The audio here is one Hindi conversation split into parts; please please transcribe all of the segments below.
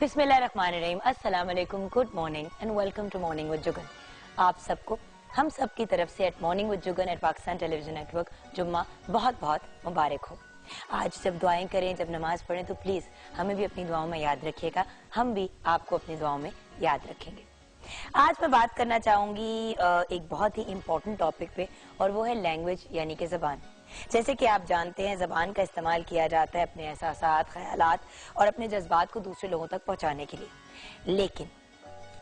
बिस्मिल्लाहिर्रहमानिर्रहीम, अस्सलाम वालेकुम, good morning and welcome to morning with Juggun. आप सबको हम सब की तरफ से at morning with Juggun at Pakistan television network जुम्मा बहुत बहुत मुबारक हो। आज जब दुआएं करें, जब नमाज पढ़ें तो प्लीज़ हमें भी अपनी दुआओं में याद रखिएगा, हम भी आपको अपनी दुआओं में याद रखेंगे। आज मैं बात करना चाहूँगी एक बहुत ही इम्पोर्टेंट टॉपिक पे, और वो है लैंग्वेज यानी कि ज़बान। जैसे कि आप जानते हैं, ज़बान का इस्तेमाल किया जाता है अपने एहसासात, ख्यालात और अपने जज्बात को दूसरे लोगों तक पहुंचाने के लिए। लेकिन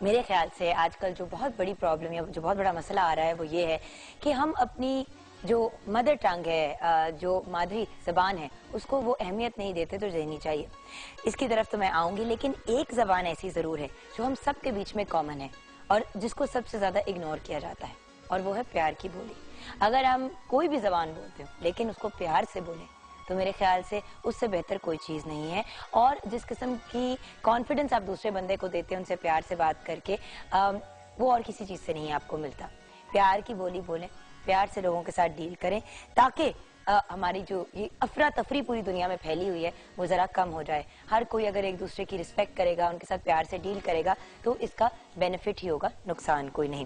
मेरे ख्याल से आजकल जो बहुत बड़ी प्रॉब्लम या जो बहुत बड़ा मसला आ रहा है वो ये है कि हम अपनी जो मदर टंग है, जो मादरी ज़बान है, उसको वो अहमियत नहीं देते तो देनी चाहिए। इसकी तरफ तो मैं आऊँगी, लेकिन एक ज़बान ऐसी ज़रूर है जो हम सब के बीच में कॉमन है और जिसको सबसे ज़्यादा इग्नोर किया जाता है, और वो है प्यार की बोली। अगर हम कोई भी ज़बान बोलते हो लेकिन उसको प्यार से बोलें तो मेरे ख्याल से उससे बेहतर कोई चीज़ नहीं है। और जिस किस्म की कॉन्फिडेंस आप दूसरे बंदे को देते हैं उनसे प्यार से बात करके, वो और किसी चीज़ से नहीं आपको मिलता। प्यार की बोली बोलें, प्यार से लोगों के साथ डील करें, ताकि हमारी जो ये अफरा तफरी पूरी दुनिया में फैली हुई है वो ज़रा कम हो जाए। हर कोई अगर एक दूसरे की रिस्पेक्ट करेगा, उनके साथ प्यार से डील करेगा तो इसका बेनिफिट ही होगा, नुकसान कोई नहीं।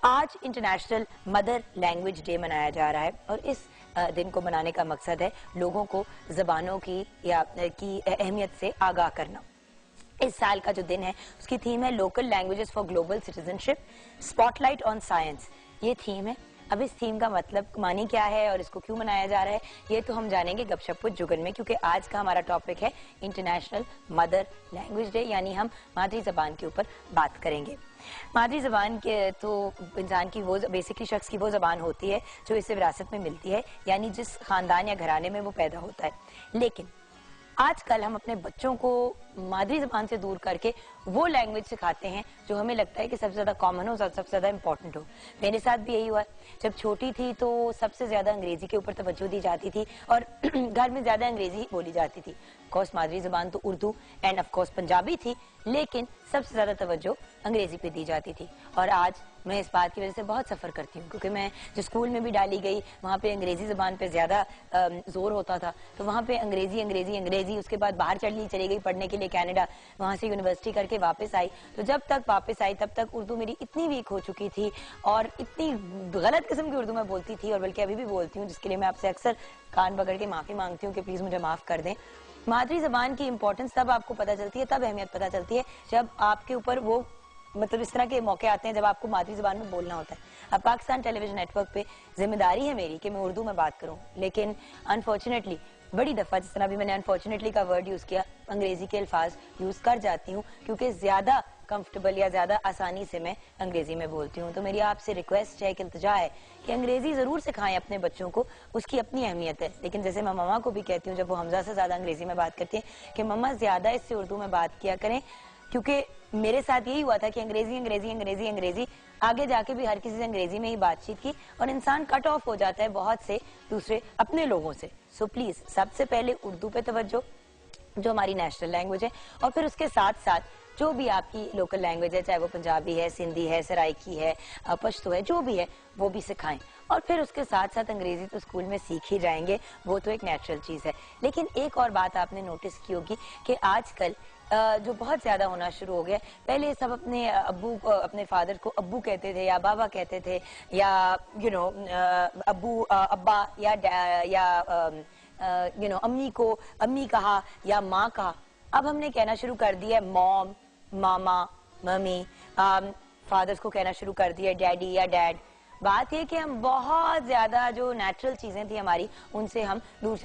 आज इंटरनेशनल मदर लैंग्वेज डे मनाया जा रहा है और इस दिन को मनाने का मकसद है लोगों को ज़बानों की अहमियत से आगाह करना। इस साल का जो दिन है उसकी थीम है local languages for global citizenship, spotlight on science. ये थीम है। अब इस थीम का मतलब मानी क्या है और इसको क्यों मनाया जा रहा है, ये तो हम जानेंगे गपशप विद जुगन में, क्योंकि आज का हमारा टॉपिक है इंटरनेशनल मदर लैंग्वेज डे, यानी हम मादरी ज़बान के ऊपर बात करेंगे। मादरी ज़बान के तो इंसान की वो बेसिकली शख्स की वो ज़बान होती है जो इसे विरासत में मिलती है, यानी जिस खानदान या घराने में वो पैदा होता है। लेकिन आजकल हम अपने बच्चों को मादरी ज़बान से दूर करके वो लैंग्वेज सिखाते हैं जो हमें लगता है कि सबसे ज़्यादा कॉमन हो, सबसे ज़्यादा इंपॉर्टेंट हो। मेरे साथ भी यही हुआ। जब छोटी थी तो सबसे ज़्यादा अंग्रेज़ी के ऊपर तवज्जो दी जाती थी और घर में ज़्यादा अंग्रेज़ी बोली जाती थी। ऑफकोर्स मादरी ज़बान तो उर्दू एंड ऑफकोर्स पंजाबी थी, लेकिन सबसे ज़्यादा तवज्जो अंग्रेज़ी पे दी जाती थी। और आज मैं इस बात की वजह से बहुत सफ़र करती हूँ, क्योंकि मैं जो स्कूल में भी डाली गई वहाँ पे अंग्रेज़ी ज़बान पे ज़्यादा जोर होता था। तो वहाँ पे अंग्रेज़ी अंग्रेज़ी अंग्रेज़ी, उसके बाद बाहर चली गई पढ़ने के लिए कनाडा, वहाँ से यूनिवर्सिटी करके वापस आई। तो जब तक वापस आई तब तक उर्दू मेरी इतनी वीक हो चुकी थी और इतनी गलत किस्म की उर्दू मैं बोलती थी, और बल्कि अभी भी बोलती हूँ, जिसके लिए मैं आपसे अक्सर कान पकड़ के माफ़ी मांगती हूँ कि प्लीज़ मुझे माफ़ कर दें। मादरी ज़बान की इंपॉर्टेंस तब आपको पता चलती है, तब अहमियत पता चलती है जब आपके ऊपर वो मतलब इस तरह के मौके आते हैं जब आपको मादरी ज़बान में बोलना होता है। अब पाकिस्तान टेलीविजन नेटवर्क पे जिम्मेदारी है मेरी कि मैं उर्दू में बात करूं, लेकिन अनफॉर्चुनेटली बड़ी दफ़ा, जिस तरह भी मैंने अनफॉर्चुनेटली का वर्ड यूज़ किया, अंग्रेज़ी के अल्फाज यूज़ कर जाती हूँ क्योंकि ज़्यादा कंफर्टेबल या ज़्यादा आसानी से मैं अंग्रेज़ी में बोलती हूँ। तो मेरी आपसे रिक्वेस्ट है कि इल्तिजा है कि अंग्रेज़ी ज़रूर सिखाएं अपने बच्चों को, उसकी अपनी अहमियत है। लेकिन जैसे मैं मम्मा को भी कहती हूँ जब वो हमजा से ज़्यादा अंग्रेज़ी में बात करती हैं कि मम्मा ज़्यादा इससे उर्दू में बात किया करें, क्योंकि मेरे साथ यही हुआ था कि अंग्रेजी अंग्रेजी अंग्रेजी अंग्रेजी, आगे जाके भी हर किसी से अंग्रेजी में ही बातचीत की और इंसान कट ऑफ हो जाता है बहुत से दूसरे अपने लोगों से। सो प्लीज सबसे पहले उर्दू पे तवज्जो, जो हमारी नेशनल लैंग्वेज है, और फिर उसके साथ साथ जो भी आपकी लोकल लैंग्वेज है, चाहे वो पंजाबी है, सिंधी है, सराइकी है, पश्तो है, जो भी है वो भी सिखाएं। और फिर उसके साथ साथ अंग्रेजी तो स्कूल में सीख ही जाएंगे, वो तो एक नेचुरल चीज़ है। लेकिन एक और बात आपने नोटिस की होगी कि आजकल जो बहुत ज्यादा होना शुरू हो गया, पहले सब अपने अब्बू अपने फादर को अब्बू कहते थे या बाबा कहते थे, या अब्बू अब्बा या अम्मी को अम्मी कहा या माँ कहा। अब हमने कहना शुरू कर दिया है मॉम, मामा, मम्मी, फादर्स को कहना शुरू कर दिया डैडी या डैड। बात यह कि हम बहुत ज्यादा जो नेचुरल चीजें थी हमारी, उनसे हम दूर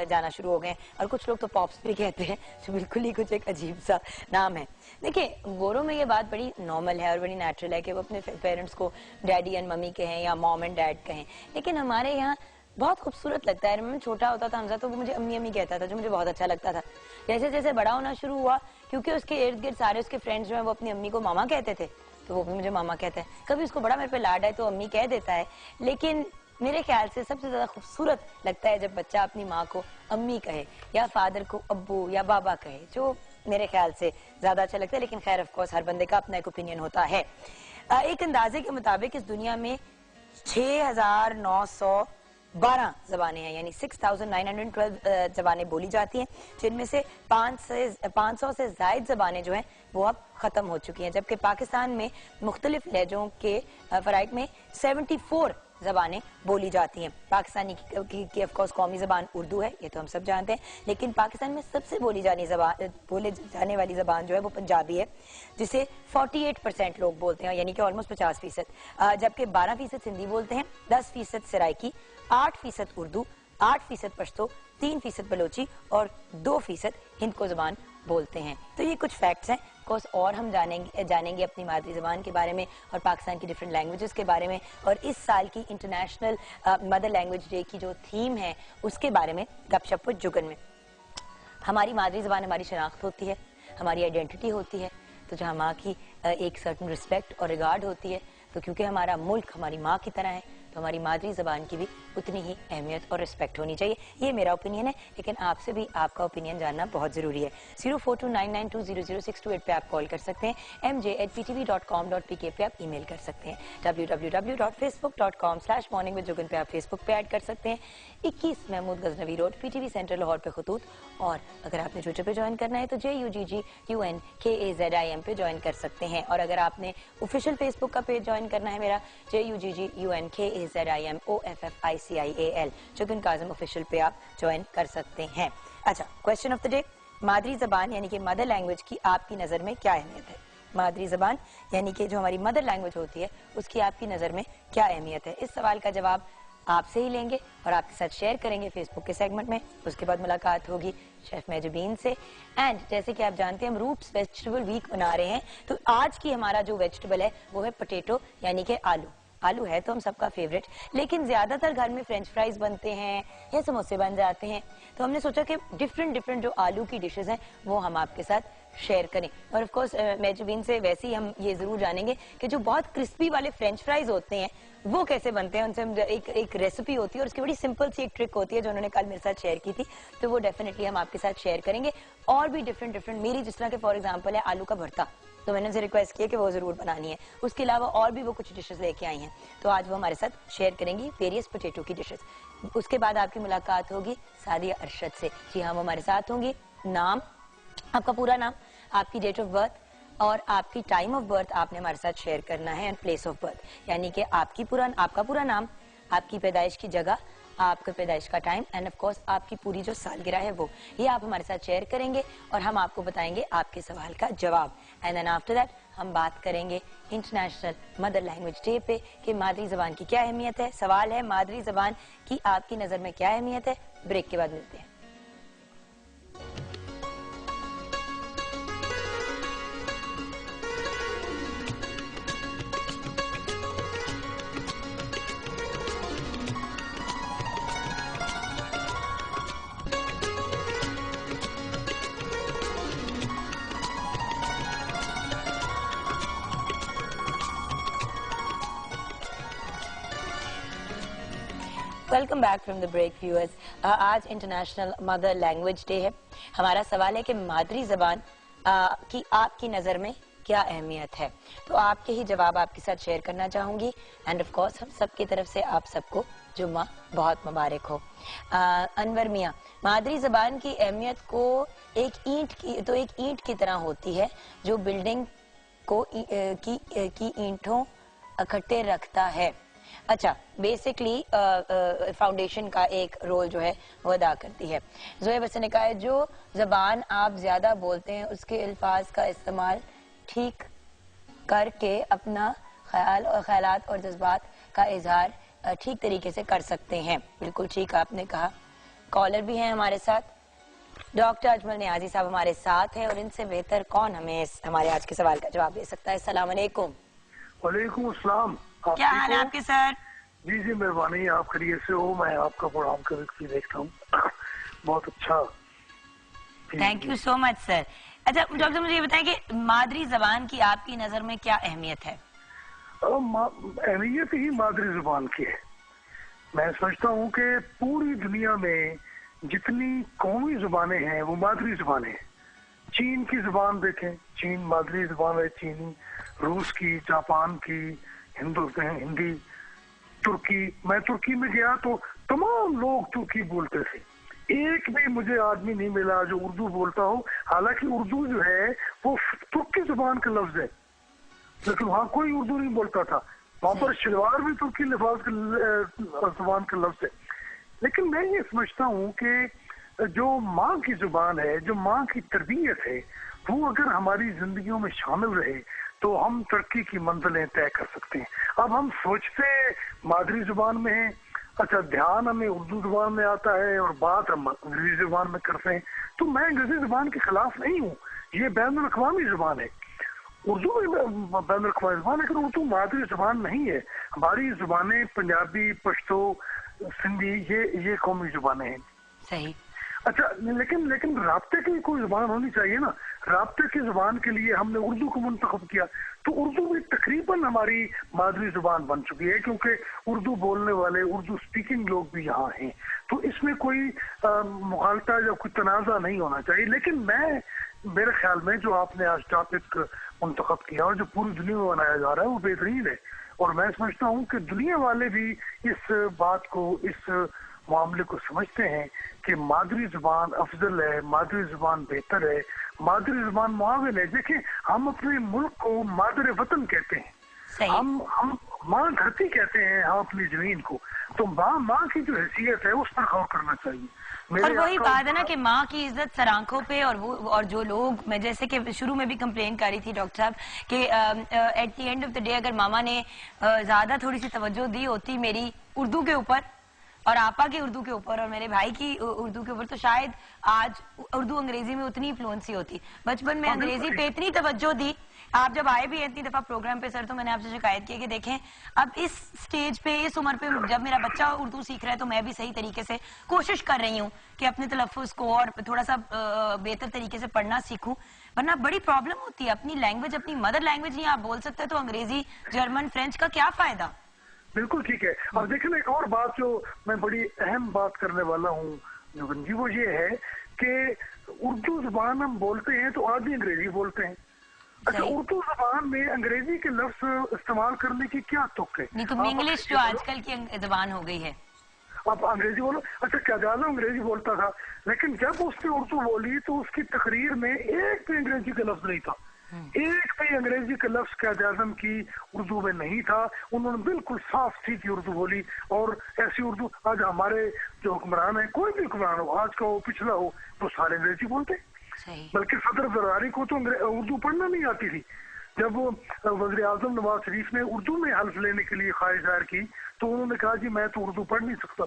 जाना शुरू हो गए। और कुछ लोग तो पॉप्स भी कहते हैं, जो बिल्कुल ही कुछ एक अजीब सा नाम है। देखिए, गोरों में ये बात बड़ी नॉर्मल है और बड़ी नेचुरल है कि वो अपने पेरेंट्स को डैडी एंड मम्मी कहें या मॉम एंड डैड कहें। लेकिन हमारे यहाँ बहुत खूबसूरत लगता है। मैं छोटा होता था हमजा, तो वो मुझे अम्मी अम्मी कहता था, जो मुझे बहुत अच्छा लगता था। जैसे जैसे बड़ा होना शुरू हुआ, क्योंकि उसके इर्द गिर्द सारे उसके फ्रेंड्स जो है वो अपनी अम्मी को मामा कहते थे, तो वो भी मुझे मामा कहता है। कभी उसको बड़ा मेरे पे लाड है तो अम्मी कह देता है। लेकिन मेरे ख्याल से सबसे ज्यादा खूबसूरत लगता है जब बच्चा अपनी माँ को अम्मी कहे या फादर को अब्बू या बाबा कहे, जो मेरे ख्याल से ज्यादा अच्छा लगता है। लेकिन खैर ऑफ कोर्स हर बंदे का अपना एक ओपिनियन होता है। एक अंदाजे के मुताबिक इस दुनिया में 6,900 12 जबानें हैं, यानी 6,912 जबानें बोली जाती हैं, जिनमें से 500 से ज्यादा जबानें जो हैं वो अब खत्म हो चुकी हैं, जबकि पाकिस्तान में मुख्तलिफ लहजों के फराइक में 74 जबानें बोली जाती हैं। पाकिस्तानी की ऑफ कोर्स कौमी जबान उर्दू है, ये तो हम सब जानते हैं, लेकिन पाकिस्तान में सबसे बोले जाने वाली जबान जो है वो पंजाबी है, जिसे 48% लोग बोलते हैं, यानी कि ऑलमोस्ट 50%, जबकि 12% हिंदी बोलते हैं, 10% सराइकी, 8% उर्दू, 8% पश्तो, 3% बलोची और 2% हिंद को जबान बोलते हैं। तो ये कुछ फैक्ट्स हैं। कोर्स और हम जानेंगे अपनी मादरी जबान के बारे में और पाकिस्तान की डिफरेंट लैंग्वेजेस के बारे में, और इस साल की इंटरनेशनल मदर लैंग्वेज डे की जो थीम है उसके बारे में गपशप विद जुगन में। हमारी मादरी जबान हमारी शनाख्त होती है, हमारी आइडेंटिटी होती है, तो जहाँ माँ की एक सर्टन रिस्पेक्ट और रिगार्ड होती है, तो क्योंकि हमारा मुल्क हमारी माँ की तरह है, तो हमारी मादरी जबान की भी उतनी ही अहमियत और रिस्पेक्ट होनी चाहिए। ये मेरा ओपिनियन है, लेकिन आपसे भी आपका ओपिनियन जानना बहुत जरूरी है। 042992000628 पे आप कॉल कर सकते हैं, mj@ptv.com.pk पे आप ईमेल कर सकते हैं, www.facebook.com/morningwithjugan पे आप फेसबुक पे ऐड कर सकते हैं, 21 Mahmud Ghaznavi road PTV centre Lahore पे खतूत, और अगर आपने ट्विटर पे ज्वाइन करना है तो JUGGUNKAZIM पे ज्वाइन कर सकते हैं, और अगर आपने ऑफिशियल फेसबुक का पेज ज्वाइन करना है मेरा JUGGUNKAZIMOFFICIAL जुगन काज़िम ऑफिशियल पे आप ज्वाइन कर सकते हैं। अच्छा, क्वेश्चन ऑफ द डे, मादरी जबान यानी कि मदर लैंग्वेज की आपकी नज़र में क्या अहमियत है? मादरी जबान यानी कि जो हमारी मदर लैंग्वेज होती है उसकी आपकी नज़र में क्या अहमियत है? इस सवाल का जवाब आपसे ही लेंगे और आपके साथ शेयर करेंगे फेसबुक के सेगमेंट में। उसके बाद मुलाकात होगी शेफ मेजबीन से। एंड जैसे कि आप जानते हैं हम रूट्स वेजिटेबल वीक बना रहे हैं, तो आज की हमारा जो वेजिटेबल है वो है पोटैटो यानी कि आलू। आलू है तो हम सबका फेवरेट, लेकिन ज्यादातर घर में फ्रेंच फ्राइज बनते हैं या समोसे बन जाते हैं, तो हमने सोचा कि डिफरेंट जो आलू की डिशेस हैं वो हम आपके साथ शेयर करें। और ऑफ कोर्स मेजबीन से वैसे ही हम ये जरूर जानेंगे कि जो बहुत क्रिस्पी वाले फ्रेंच फ्राइज होते हैं वो कैसे बनते हैं। उनसे हम एक रेसिपी होती है और उसकी बड़ी सिंपल सी एक ट्रिक होती है जो उन्होंने कल मेरे साथ शेयर की थी, तो वो डेफिनेटली हम आपके साथ शेयर करेंगे। और भी डिफरेंट मेरी जिस तरह के फॉर एग्जाम्पल है आलू का भरता, तो मैंने उनसे रिक्वेस्ट किया कि वो जरूर बनानी है। उसके अलावा और भी वो कुछ डिशेस लेके आई हैं, तो आज वो हमारे साथ शेयर करेंगी वेरियस पोटैटो की डिशेस। उसके बाद आपकी मुलाकात होगी सादिया अरशद से। जी हाँ, वो हमारे साथ होंगी। नाम, आपका पूरा नाम, आपकी डेट ऑफ बर्थ और आपकी टाइम ऑफ बर्थ आपने हमारे साथ शेयर करना है, एंड प्लेस ऑफ बर्थ, यानी कि आपका पूरा नाम, आपकी पैदाइश की जगह, आपके पैदाइश का टाइम, एंड ऑफ कोर्स आपकी पूरी जो सालगिरह है वो, ये आप हमारे साथ शेयर करेंगे और हम आपको बताएंगे आपके सवाल का जवाब। एंड देन आफ्टर दैट हम बात करेंगे इंटरनेशनल मदर लैंग्वेज डे पे कि मादरी जबान की क्या अहमियत है। सवाल है मादरी जबान की आपकी नजर में क्या अहमियत है। ब्रेक के बाद मिलते हैं। Welcome back from the break viewers. आज इंटरनेशनल मदर लैंग्वेज डे है। हमारा सवाल है कि मादरी जबान की आपकी नज़र में क्या अहमियत है, तो आपके ही जवाब आपके साथ शेयर करना चाहूंगी। एंड ऑफ कोर्स हम सब की तरफ से आप सबको जुम्मा बहुत मुबारक हो। अनवर मियाँ, मादरी जबान की अहमियत को एक ईंट की तरह होती है जो बिल्डिंग को की ईंटों इकट्ठे रखता है। अच्छा, बेसिकली फाउंडेशन का एक रोल जो है वो अदा करती है। जोएब हसन ने कहा है जो जबान आप ज्यादा बोलते हैं उसके अल्फाज का इस्तेमाल ठीक करके अपना ख्यालात और जज्बात का इजहार ठीक तरीके से कर सकते हैं। बिल्कुल ठीक आपने कहा। कॉलर भी हैं हमारे साथ, डॉक्टर अजमल नियाजी साहब हमारे साथ हैं, और इनसे बेहतर कौन हमें हमारे आज के सवाल का जवाब दे सकता है। अस्सलाम वालेकुम। वालेकुम अस्सलाम। क्या हाल है आपके सर? जी जी मेहरबानी, आप खैरियत से हो? मैं आपका प्रोग्राम कभी देखता हूँ, बहुत अच्छा। Thank you so much sir. अच्छा डॉक्टर, मुझे ये बताएं कि मादरी जबान की आपकी नजर में क्या अहमियत है? अहमियत ही मादरी जबान की है। मैं समझता हूँ कि पूरी दुनिया में जितनी कौमी जुबानें हैं वो मादरी जुबानें हैं। चीन की जुबान देखें, चीन मादरी जुबान है चीनी, रूस की, जापान की, हिंदी, तुर्की। मैं तुर्की में गया तो तमाम लोग तुर्की बोलते थे, एक भी मुझे आदमी नहीं मिला जो उर्दू बोलता हो। हालांकि उर्दू जो है वो तुर्की जुबान का लफ्ज है, लेकिन वहाँ कोई उर्दू नहीं बोलता था। वहाँ पर शलवार भी तुर्की लिफाज का जुबान का लफ्ज है। लेकिन मैं ये समझता हूँ कि जो माँ की जुबान है, जो माँ की तरबियत है, वो अगर हमारी जिंदगियों में शामिल रहे तो हम तरक्की की मंजिलें तय कर सकते हैं। अब हम सोचते मादरी जुबान में है, अच्छा ध्यान हमें उर्दू जुबान में आता है और बात हम अंग्रेजी जुबान में करते हैं। तो मैं अंग्रेजी जुबान के खिलाफ नहीं हूँ, ये बैनुल अक़वामी जुबान है, उर्दू भी बैनुल अक़वामी जुबान है, लेकिन उर्दू मादरी जुबान नहीं है। हमारी जुबानें पंजाबी, पश्तो, सिंधी, ये कौमी जुबानें हैं। सही। अच्छा, लेकिन राब्ते की कोई जुबान होनी चाहिए ना। राब्ते की जुबान के लिए हमने उर्दू को मुंतखब किया, तो उर्दू भी तकरीबन हमारी मादरी जुबान बन चुकी है, क्योंकि उर्दू बोलने वाले, उर्दू स्पीकिंग लोग भी यहाँ हैं। तो इसमें कोई मुखालता या कोई तनाज़ा नहीं होना चाहिए। लेकिन मेरे ख्याल में जो आपने आज टॉपिक मुंतखब किया और जो पूरी दुनिया में बनाया जा रहा है वो बेहतरीन है। और मैं समझता हूँ कि दुनिया वाले भी इस बात को, इस मामले को समझते हैं कि मादरी जुबान अफजल है, मादरी जुबान बेहतर है, मादरी जुबान मुआविन है। देखिए, हम अपने मुल्क को मादर वतन कहते हैं, हम माँ धरती कहते हैं, हम अपनी जमीन को। तो माँ की जो हैसियत है उस पर गौर करना चाहिए। और वही बात है ना कि माँ की इज्जत सर आंखों पे, और जो लोग, मैं जैसे कि शुरू में भी कंप्लेन कर रही थी डॉक्टर साहब कि at the end of the day अगर मामा ने ज्यादा थोड़ी सी तवज्जो दी होती मेरी उर्दू के ऊपर और आपा की उर्दू के ऊपर और मेरे भाई की उर्दू के ऊपर, तो शायद आज उर्दू अंग्रेजी में उतनी फ्लुएंसी होती। बचपन में अंग्रेजी पे इतनी तवज्जो दी। आप जब आए भी इतनी दफा प्रोग्राम पे सर, तो मैंने आपसे शिकायत की कि देखें अब इस स्टेज पे, इस उम्र पे जब मेरा बच्चा उर्दू सीख रहा है तो मैं भी सही तरीके से कोशिश कर रही हूँ कि अपने तलफ़्फ़ुज़ को और थोड़ा सा बेहतर तरीके से पढ़ना सीखूं। वरना बड़ी प्रॉब्लम होती है। अपनी लैंग्वेज, अपनी मदर लैंग्वेज नहीं आप बोल सकते तो अंग्रेजी, जर्मन, फ्रेंच का क्या फायदा। बिल्कुल ठीक है। अब देखिए, एक और बात जो मैं बड़ी अहम बात करने वाला हूँ जुगन जी, वो ये है कि उर्दू जुबान हम बोलते हैं तो आधी अंग्रेजी बोलते हैं। अच्छा, उर्दू जुबान में अंग्रेजी के लफ्ज इस्तेमाल करने की क्या तुक है? नहीं तो इंग्लिश जो आजकल की जुबान हो गई है, आप अंग्रेजी बोलो। अच्छा, क्याज़ाज़म अंग्रेजी बोलता था, लेकिन जब उसने उर्दू बोली तो उसकी तकरीर में एक भी अंग्रेजी का लफ्ज नहीं था, एक भी अंग्रेजी का लफ्ज क्याज़ाज़म की उर्दू में नहीं था। उन्होंने बिल्कुल साफ सीधी उर्दू बोली। और ऐसी उर्दू आज हमारे जो हुक्मरान है, कोई भी हुक्मरान हो, आज का हो पिछला हो, तो सारे अंग्रेजी बोलते। बल्कि सदर जरदारी को तो उर्दू पढ़ना नहीं आती थी। जब वज़ीर आज़म नवाज शरीफ ने उर्दू में हल्फ लेने के लिए ख्वाहिश जाहिर की तो उन्होंने कहा जी मैं तो उर्दू पढ़ नहीं सकता।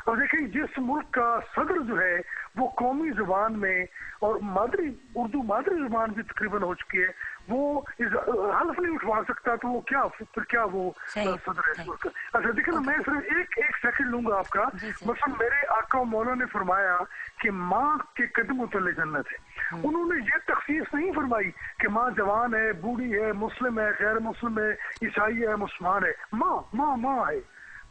अब देखिए, जिस मुल्क का सदर जो है वो कौमी जुबान में और उर्दू मादरी जुबान भी तकरीबन हो चुकी है, वो हल्फ नहीं उठवा सकता, तो वो क्या वो सदर है। अच्छा देखिए ना, मैं सिर्फ एक सेकंड लूंगा आपका। मतलब मेरे आका मौला ने फरमाया कि माँ के कदमों तले जन्नत है। उन्होंने ये तखसीस नहीं फरमाई कि माँ जवान है, बूढ़ी है, मुस्लिम है, गैर मुस्लिम है, ईसाई है, मुसलमान है। माँ है।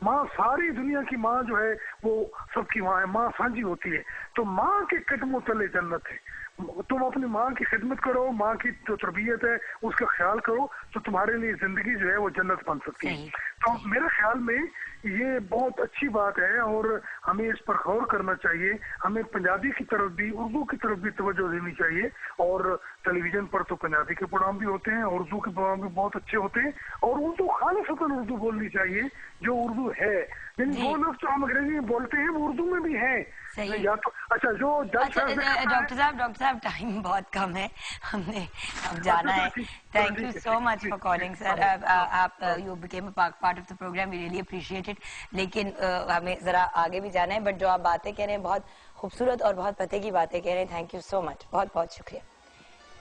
माँ सारी दुनिया की माँ जो है वो सबकी माँ है, माँ साझी होती है। तो माँ के कदमों तले जन्नत है। तुम अपनी माँ की खिदमत करो, माँ की जो तरबियत है उसका ख्याल करो, तो तुम्हारे लिए जिंदगी जो है वो जन्नत बन सकती है। तो मेरे ख्याल में ये बहुत अच्छी बात है और हमें इस पर गौर करना चाहिए। हमें पंजाबी की तरफ भी, उर्दू की तरफ भी तवज्जो देनी चाहिए। और टेलीविजन पर तो पंजाबी के प्रोग्राम भी होते हैं, उर्दू के प्रोग्राम भी बहुत अच्छे होते हैं। और उर्दू खालिसतन उर्दू बोलनी चाहिए जो उर्दू है। यानी वो लफ्ज़ जो हम अंग्रेजी में बोलते हैं वो उर्दू में भी है। या तो अच्छा जो डॉक्टर साहब टाइम बहुत कम है, हमने अब जाना है। Thank you so much for calling sir. आप you became a part of the programme, we really appreciate it. लेकिन हमें जरा आगे भी जाना है, बट जो आप बातें कह रहे हैं बहुत खूबसूरत और बहुत पते की बातें कह रहे हैं। थैंक यू सो मच, बहुत बहुत शुक्रिया।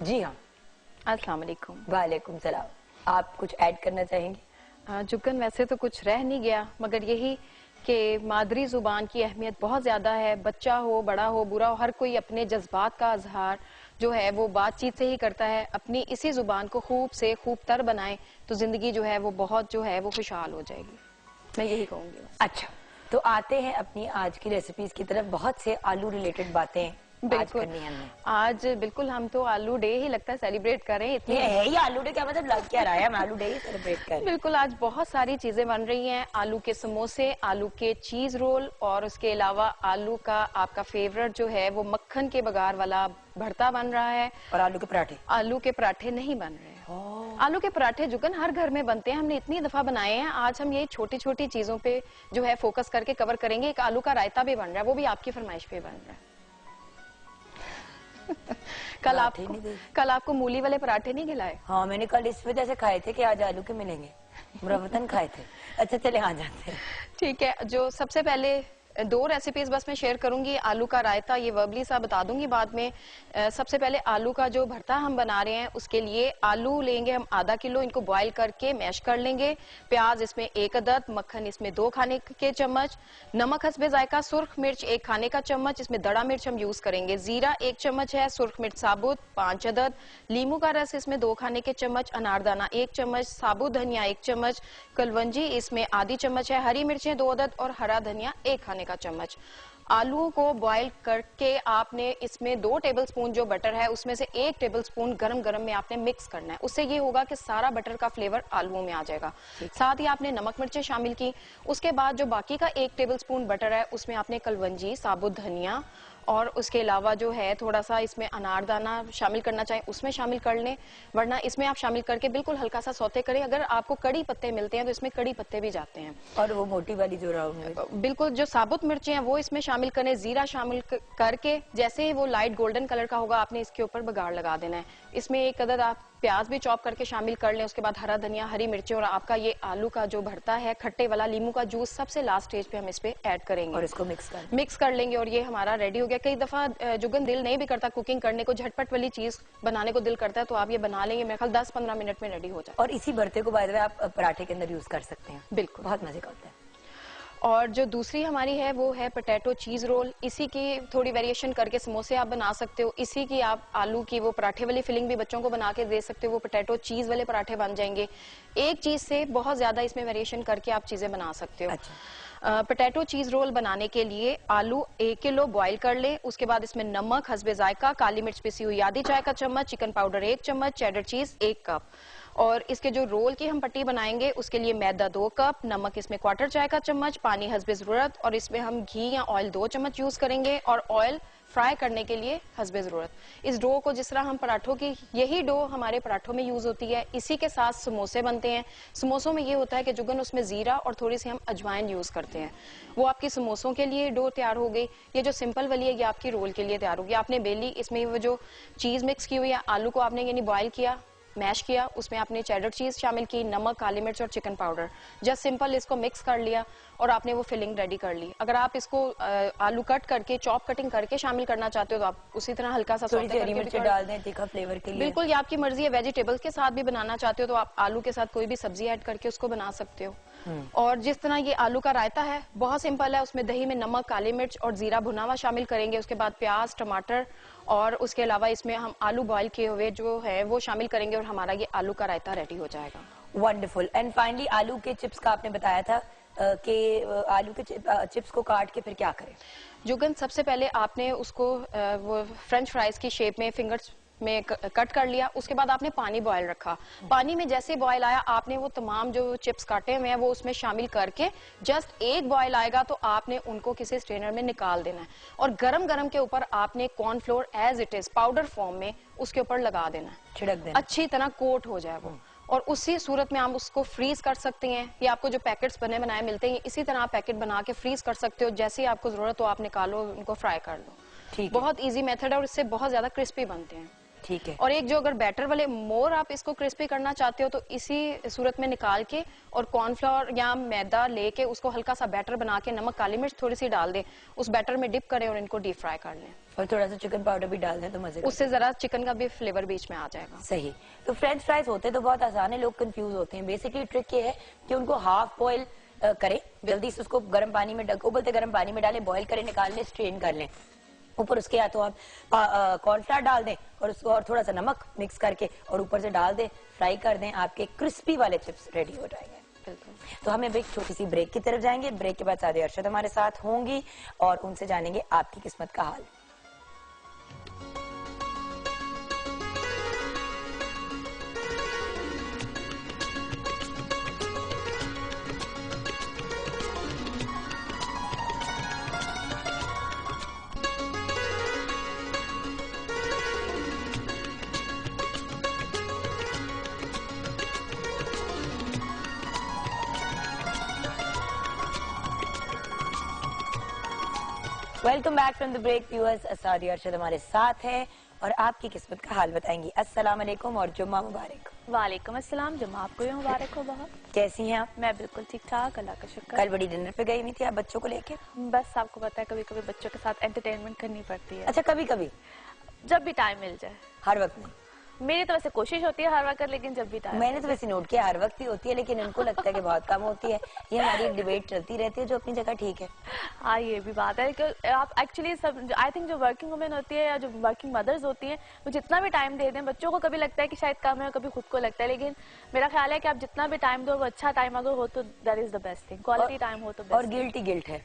जी हाँ, अस्सलाम वालेकुम। वालेकुम सलाम। आप कुछ ऐड करना चाहेंगे? जुगन, वैसे तो कुछ रह नहीं गया, मगर यही कि मादरी जुबान की अहमियत बहुत ज्यादा है। बच्चा हो, बड़ा हो, बुरा हो, हर कोई अपने जज्बात का इजहार जो है वो बातचीत से ही करता है। अपनी इसी जुबान को खूब से खूब तर बनाए तो जिंदगी जो है वो बहुत जो है वो खुशहाल हो जाएगी। मैं यही कहूंगी। अच्छा, तो आते हैं अपनी आज की रेसिपीज की तरफ। बहुत से आलू रिलेटेड बातें बिल्कुल करनी है हमने। आज बिल्कुल हम तो आलू डे ही लगता है सेलिब्रेट करें इतनी। ये है ही आलू डे, क्या मतलब लग क्या रहा है, हम आलू डे ही सेलिब्रेट करें। बिल्कुल आज बहुत सारी चीजें बन रही हैं, आलू के समोसे, आलू के चीज रोल, और उसके अलावा आलू का आपका फेवरेट जो है वो मक्खन के बघार वाला भरता बन रहा है, और आलू के पराठे। आलू के पराठे नहीं बन रहे हैं। आलू के पराठे जुगन हर घर में बनते हैं, हमने इतनी दफा बनाए हैं। आज हम ये छोटी छोटी चीजों पे जो है फोकस करके कवर करेंगे। एक आलू का रायता भी बन रहा है, वो भी आपकी फरमाइश पे बन रहा है। कल आपको मूली वाले पराठे नहीं खिलाए? हाँ मैंने कल इस वजह से खाए थे कि आज आलू के मिलेंगे, मुरव्वतन खाए थे। अच्छा चले आ जाते हैं। ठीक है, जो सबसे पहले दो रेसिपीज बस मैं शेयर करूंगी। आलू का रायता ये वर्बली सा बता दूंगी बाद में। सबसे पहले आलू का जो भरता हम बना रहे हैं उसके लिए आलू लेंगे हम आधा किलो, इनको बॉईल करके मैश कर लेंगे। प्याज इसमें 1 अदद, मक्खन इसमें 2 खाने के चम्मच, नमक हस्बे जायका, सुर्ख मिर्च 1 खाने का चम्मच, इसमें दड़ा मिर्च हम यूज करेंगे, जीरा 1 चम्मच है, सुर्ख मिर्च साबुत 5 अदद, लीमू का रस इसमें 2 खाने के चम्मच, अनारदाना 1 चम्मच, साबुत धनिया 1 चम्मच, कलवंजी इसमें आधी चम्मच है, हरी मिर्चें 2 अदद और हरा धनिया 1 खाने का चम्मच। आलूओं को बॉईल करके आपने इसमें 2 टेबलस्पून जो बटर है उसमें से 1 टेबलस्पून गरम गरम में आपने मिक्स करना है। उससे ये होगा कि सारा बटर का फ्लेवर आलूओं में आ जाएगा। साथ ही आपने नमक मिर्चें शामिल की। उसके बाद जो बाकी का 1 टेबलस्पून बटर है उसमें आपने कलवंजी, साबुत धनिया और उसके अलावा जो है थोड़ा सा इसमें अनारदाना शामिल करना चाहें उसमें शामिल कर लें, वरना इसमें आप शामिल करके बिल्कुल हल्का सा सौते करें। अगर आपको कड़ी पत्ते मिलते हैं तो इसमें कड़ी पत्ते भी जाते हैं। और वो मोटी वाली जो राउंड, बिल्कुल जो साबुत मिर्चें हैं वो इसमें शामिल करें। जीरा शामिल करके जैसे ही वो लाइट गोल्डन कलर का होगा आपने इसके ऊपर बघाड़ लगा देना है। इसमें 1 अदद आप प्याज भी चॉप करके शामिल कर लें। उसके बाद हरा धनिया, हरी मिर्चें और आपका ये आलू का जो भरता है खट्टे वाला, लीमू का जूस सबसे लास्ट स्टेज पे हम इस पे ऐड करेंगे और इसको मिक्स कर लेंगे और ये हमारा रेडी हो गया। कई दफा जुगन दिल नहीं भी करता कुकिंग करने को, झटपट वाली चीज बनाने को दिल करता है तो आप ये बना लेंगे, मेरे ख्याल 10-15 मिनट में रेडी हो जाए। और इसी भरते को बाय द वे आप पराठे के अंदर यूज कर सकते हैं, बिल्कुल बहुत मजे का होता है। और जो दूसरी हमारी है वो है पोटैटो चीज रोल। इसी की थोड़ी वेरिएशन करके समोसे आप बना सकते हो, इसी की आप आलू की वो पराठे वाली फिलिंग भी बच्चों को बना के दे सकते हो, वो पोटैटो चीज वाले पराठे बन जाएंगे। एक चीज से बहुत ज्यादा इसमें वेरिएशन करके आप चीजें बना सकते हो। अच्छा। पोटैटो चीज रोल बनाने के लिए आलू 1 किलो बॉईल कर ले। उसके बाद इसमें नमक हस्बे जायका, काली मिर्च पिसी हुई आधी चाय का चम्मच, चिकन पाउडर 1 चम्मच, चेडर चीज 1 कप। और इसके जो रोल की हम पट्टी बनाएंगे उसके लिए मैदा 2 कप, नमक इसमें 1/4 चाय का चम्मच, पानी हस्बे जरूरत, और इसमें हम घी या ऑयल 2 चम्मच यूज करेंगे और ऑयल फ्राई करने के लिए हस्बे जरूरत। इस डो को जिस तरह हम पराठों की, यही डो हमारे पराठों में यूज होती है, इसी के साथ समोसे बनते हैं। समोसों में ये होता है कि जुगन उसमें जीरा और थोड़ी सी हम अजवाइन यूज करते हैं। वो आपकी समोसों के लिए डो तैयार हो गई। ये जो सिंपल वाली है ये आपकी रोल के लिए तैयार होगी। आपने बेली, इसमें वो जो चीज मिक्स की हुई है, आलू को आपने यानी बॉयल किया, मैश किया, उसमें आपने चेडर चीज शामिल की, नमक, काली मिर्च और चिकन पाउडर, जस्ट सिंपल इसको मिक्स कर लिया और आपने वो फिलिंग रेडी कर ली। अगर आप इसको आलू कट करके, चॉप कटिंग करके शामिल करना चाहते हो तो आप उसी तरह हल्का सा हरी मिर्च डाल दें तीखा फ्लेवर के लिए। बिल्कुल, ये आपकी मर्जी है। वेजिटेबल्स के साथ भी बनाना चाहते हो तो आप आलू के साथ कोई भी सब्जी ऐड करके उसको बना सकते हो। और जिस तरह ये आलू का रायता है बहुत सिंपल है, उसमें दही में नमक, काली मिर्च और जीरा भुना हुआ शामिल करेंगे। उसके बाद प्याज, टमाटर और उसके अलावा इसमें हम आलू बॉईल किए हुए जो है वो शामिल करेंगे और हमारा ये आलू का रायता रेडी हो जाएगा। वंडरफुल। एंड फाइनली आलू के चिप्स का आपने बताया था कि आलू के चिप्स को काट के फिर क्या करें? जुगन, सबसे पहले आपने उसको वो फ्रेंच फ्राइज की शेप में फिंगर्स में कट कर लिया। उसके बाद आपने पानी बॉयल रखा। पानी में जैसे बॉयल आया आपने वो तमाम जो चिप्स काटे हुए हैं वो उसमें शामिल करके जस्ट एक बॉयल आएगा तो आपने उनको किसी स्ट्रेनर में निकाल देना है और गरम गरम के ऊपर आपने cornflour as it is powder form में उसके ऊपर लगा देना है, छिड़क देना, अच्छी तरह कोट हो जाए वो। और उसी सूरत में आप उसको फ्रीज कर सकते हैं। ये आपको जो पैकेट्स बने बनाए मिलते हैं इसी तरह आप पैकेट बना के फ्रीज कर सकते हो। जैसे ही आपको जरूरत हो आप निकालो, उनको फ्राई कर लो। ठीक, बहुत इजी मेथड है और इससे बहुत ज्यादा क्रिस्पी बनते हैं। ठीक है। और एक जो अगर बैटर वाले मोर आप इसको क्रिस्पी करना चाहते हो तो इसी सूरत में निकाल के और कॉर्नफ्लोर या मैदा लेके उसको हल्का सा बैटर बना के नमक, काली मिर्च थोड़ी सी डाल दें, उस बैटर में डिप करें और इनको डीप फ्राई कर लें। और थोड़ा सा चिकन पाउडर भी डाल दें तो मजे, उससे जरा चिकन का भी फ्लेवर बीच में आ जाएगा। सही। तो फ्रेंच फ्राइज होते तो बहुत आसान है, लोग कंफ्यूज होते हैं। बेसिकली ट्रिक ये है कि उनको हाफ बॉयल करें, जल्दी से उसको गर्म पानी में उबलते गर्म पानी में डालें, बॉयल करें, निकाल लें, स्ट्रेन कर लें। ऊपर उसके या तो आप कॉर्नफ्लावर डाल दें और उसको और थोड़ा सा नमक मिक्स करके और ऊपर से डाल दें, फ्राई कर दें, आपके क्रिस्पी वाले चिप्स रेडी हो जाएंगे। तो हम एक छोटी सी ब्रेक की तरफ जाएंगे। ब्रेक के बाद सादी अरशद हमारे साथ होंगी और उनसे जानेंगे आपकी किस्मत का हाल। Welcome back from the break viewers. असादी अरशद हमारे साथ है और आपकी किस्मत का हाल बताएंगी। अस्सलाम वालेकुम और जुम्मा मुबारक। वालेकुम अस्सलाम, जुम्मा आपको भी मुबारक हो। बहुत कैसी हैं आप? मैं बिल्कुल ठीक ठाक, अल्लाह का शुक्र। कल बड़ी डिनर पे गई हुई थी आप बच्चों को लेके? बस आपको पता है कभी कभी बच्चों के साथ एंटरटेनमेंट करनी पड़ती है। अच्छा, कभी कभी? जब भी टाइम मिल जाए। हर वक्त नहीं? मेरी तो वैसे कोशिश होती है हर वक्त, लेकिन जब भी टाइम। मैंने तो वैसे नोट किया हर वक्त ही होती है, लेकिन इनको लगता है कि बहुत कम होती है। ये हमारी एक डिबेट चलती रहती है जो अपनी जगह ठीक है। हाँ, ये भी बात है कि आप एक्चुअली सब, आई थिंक जो वर्किंग वुमेन होती है या जो वर्किंग मदर्स होती हैं, वो जितना भी टाइम दे दें बच्चों को, कभी लगता है कि शायद कम है, कभी खुद को लगता है, लेकिन मेरा ख्याल है कि आप जितना भी टाइम दो वो अच्छा टाइम अगर हो तो that is the best thing. Quality time हो तो बेस्ट। और गिल्ट है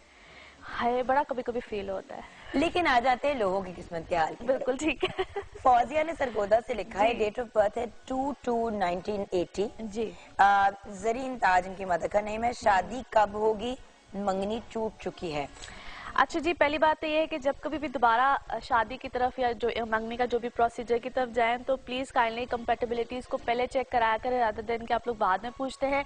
बड़ा कभी कभी फील होता है। लेकिन आ जाते हैं लोगों की किस्मत के हाल की। बिल्कुल ठीक है। फौजिया ने सरगोदा से लिखा है, डेट ऑफ बर्थ है 2/2/1980 जी। जरीन ताज इनकी मदर का नेम है। शादी कब होगी? मंगनी टूट चुकी है। अच्छा जी, पहली बात तो ये है कि जब कभी भी दोबारा शादी की तरफ या जो मंगनी का जो भी प्रोसीजर की तरफ जाएं तो प्लीज काइंडली कंपैटिबिलिटीज को पहले चेक कराया करें, रादर देन कि आप लोग बाद में पूछते हैं।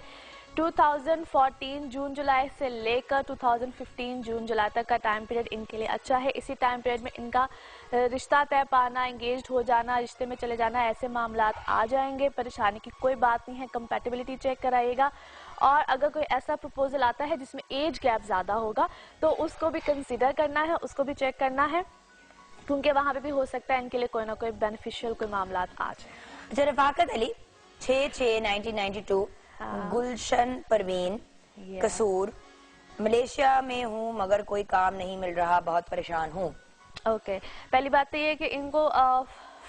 2014 जून जुलाई से लेकर 2015 जून जुलाई तक का टाइम पीरियड इनके लिए अच्छा है। इसी टाइम पीरियड में इनका रिश्ता तय पाना, एंगेज्ड हो जाना, रिश्ते में चले जाना, ऐसे मामला आ जाएंगे। परेशानी की कोई बात नहीं है, कंपैटिबिलिटी चेक कराइएगा। और अगर कोई ऐसा प्रपोजल आता है जिसमें एज गैप ज्यादा होगा तो उसको भी कंसीडर करना है, उसको भी चेक करना है, क्योंकि वहां पे भी हो सकता है इनके लिए कोई ना कोई बेनिफिशियल कोई मामला आ जाए। अच्छा, रफाकत अली 6/6/1992, गुलशन परवीन, कसूर, मलेशिया में हूँ मगर कोई काम नहीं मिल रहा, बहुत परेशान हूँ। ओके, पहली बात तो ये है कि इनको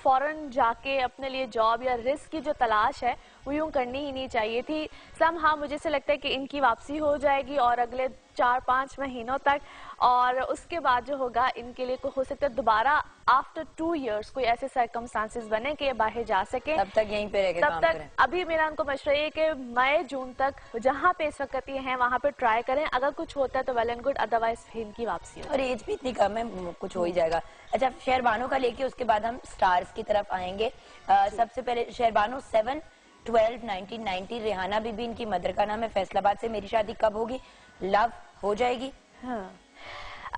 फॉरेन जाके अपने लिए जॉब या रिस्क की जो तलाश है वो यूं करनी ही नहीं चाहिए थी। हाँ, मुझे से लगता है कि इनकी वापसी हो जाएगी और अगले 4-5 महीनों तक, और उसके बाद जो होगा इनके लिए हो सकता है दोबारा आफ्टर 2 इयर्स कोई ऐसे सर्कमस्टांसेस बने कि ये बाहर जा सके। तब तक यहीं पे रह के काम करें। अभी मेरा उनको मशवरा ये कि मई जून तक जहाँ पे इस वक्त ये हैं वहाँ पे ट्राई करें। अगर कुछ होता है तो वेल एंड गुड, अदरवाइज इनकी वापसी हो। और एज भी इतनी कम है, कुछ हो ही जाएगा। अच्छा, शहरबानो का लेके उसके बाद हम स्टार्स की तरफ आएंगे। सबसे पहले शहरबानो 7/12/1990, रेहाना बीबी इनकी मदर का नाम है, फैसलाबाद से। मेरी शादी कब होगी? लव हो जाएगी। हाँ।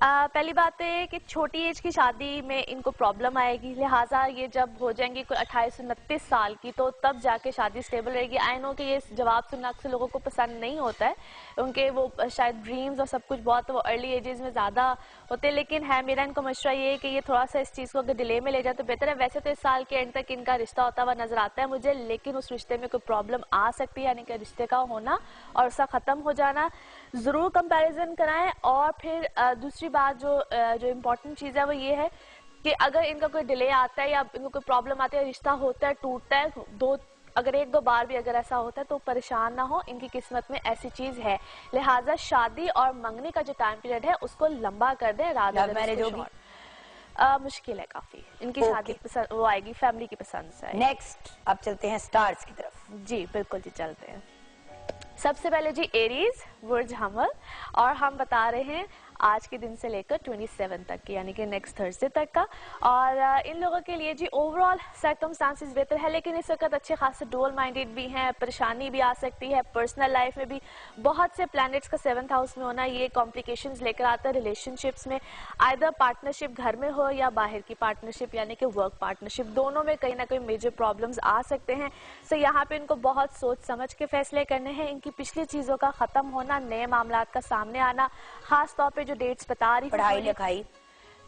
पहली बात तो ये कि छोटी एज की शादी में इनको प्रॉब्लम आएगी, लिहाजा ये जब हो जाएंगी कोई 28-29 साल की तो तब जाके शादी स्टेबल रहेगी। आई नो कि ये जवाब सुनना अक्सर लोगों को पसंद नहीं होता है, उनके वो शायद ड्रीम्स और सब कुछ बहुत वो अर्ली एजेस में ज़्यादा होते हैं, लेकिन है मेरा इनको मशवरा ये है कि ये थोड़ा सा इस चीज़ को अगर डिले में ले जाए तो बेहतर है। वैसे तो इस साल के एंड तक इनका रिश्ता होता हुआ नजर आता है मुझे, लेकिन उस रिश्ते में कोई प्रॉब्लम आ सकती है, यानी कि रिश्ते का होना और उसका ख़त्म हो जाना। ज़रूर कंपैरिजन कराएं। और फिर दूसरी बात जो इम्पोर्टेंट चीज़ है वो ये है कि अगर इनका कोई डिले आता है या इनको कोई प्रॉब्लम आती है, रिश्ता होता है, टूटता है, अगर 1-2 बार भी अगर ऐसा होता है तो परेशान ना हो, इनकी किस्मत में ऐसी चीज है। लिहाजा शादी और मंगनी का जो टाइम पीरियड है उसको लंबा कर दें। लव मैरिज होगी? मुश्किल है काफी, इनकी शादी पसंद वो आएगी फैमिली की पसंद से। नेक्स्ट अब चलते हैं स्टार्स की तरफ। जी बिल्कुल जी, चलते हैं। सबसे पहले जी एरीज, बुर्ज हमल, और हम बता रहे हैं आज के दिन से लेकर 27 तक की, यानी कि नेक्स्ट थर्सडे तक का। और इन लोगों के लिए जी ओवरऑल सर्कमस्टांसेस बेहतर है, लेकिन इस वक्त अच्छे खासे डुअल माइंडेड भी हैं, परेशानी भी आ सकती है। पर्सनल लाइफ में भी बहुत से प्लैनेट्स का 7th हाउस में होना ये कॉम्प्लिकेशंस लेकर आता है रिलेशनशिप्स में, आइदर पार्टनरशिप घर में हो या बाहर की पार्टनरशिप यानी कि वर्क पार्टनरशिप, दोनों में कहीं ना कहीं मेजर प्रॉब्लम्स आ सकते हैं। सो यहाँ पे इनको बहुत सोच समझ के फैसले करने हैं। इनकी पिछली चीजों का खत्म होना, नए मामलात का सामने आना, खास तौर पे जो डेट्स बता रही, पढ़ाई लिखाई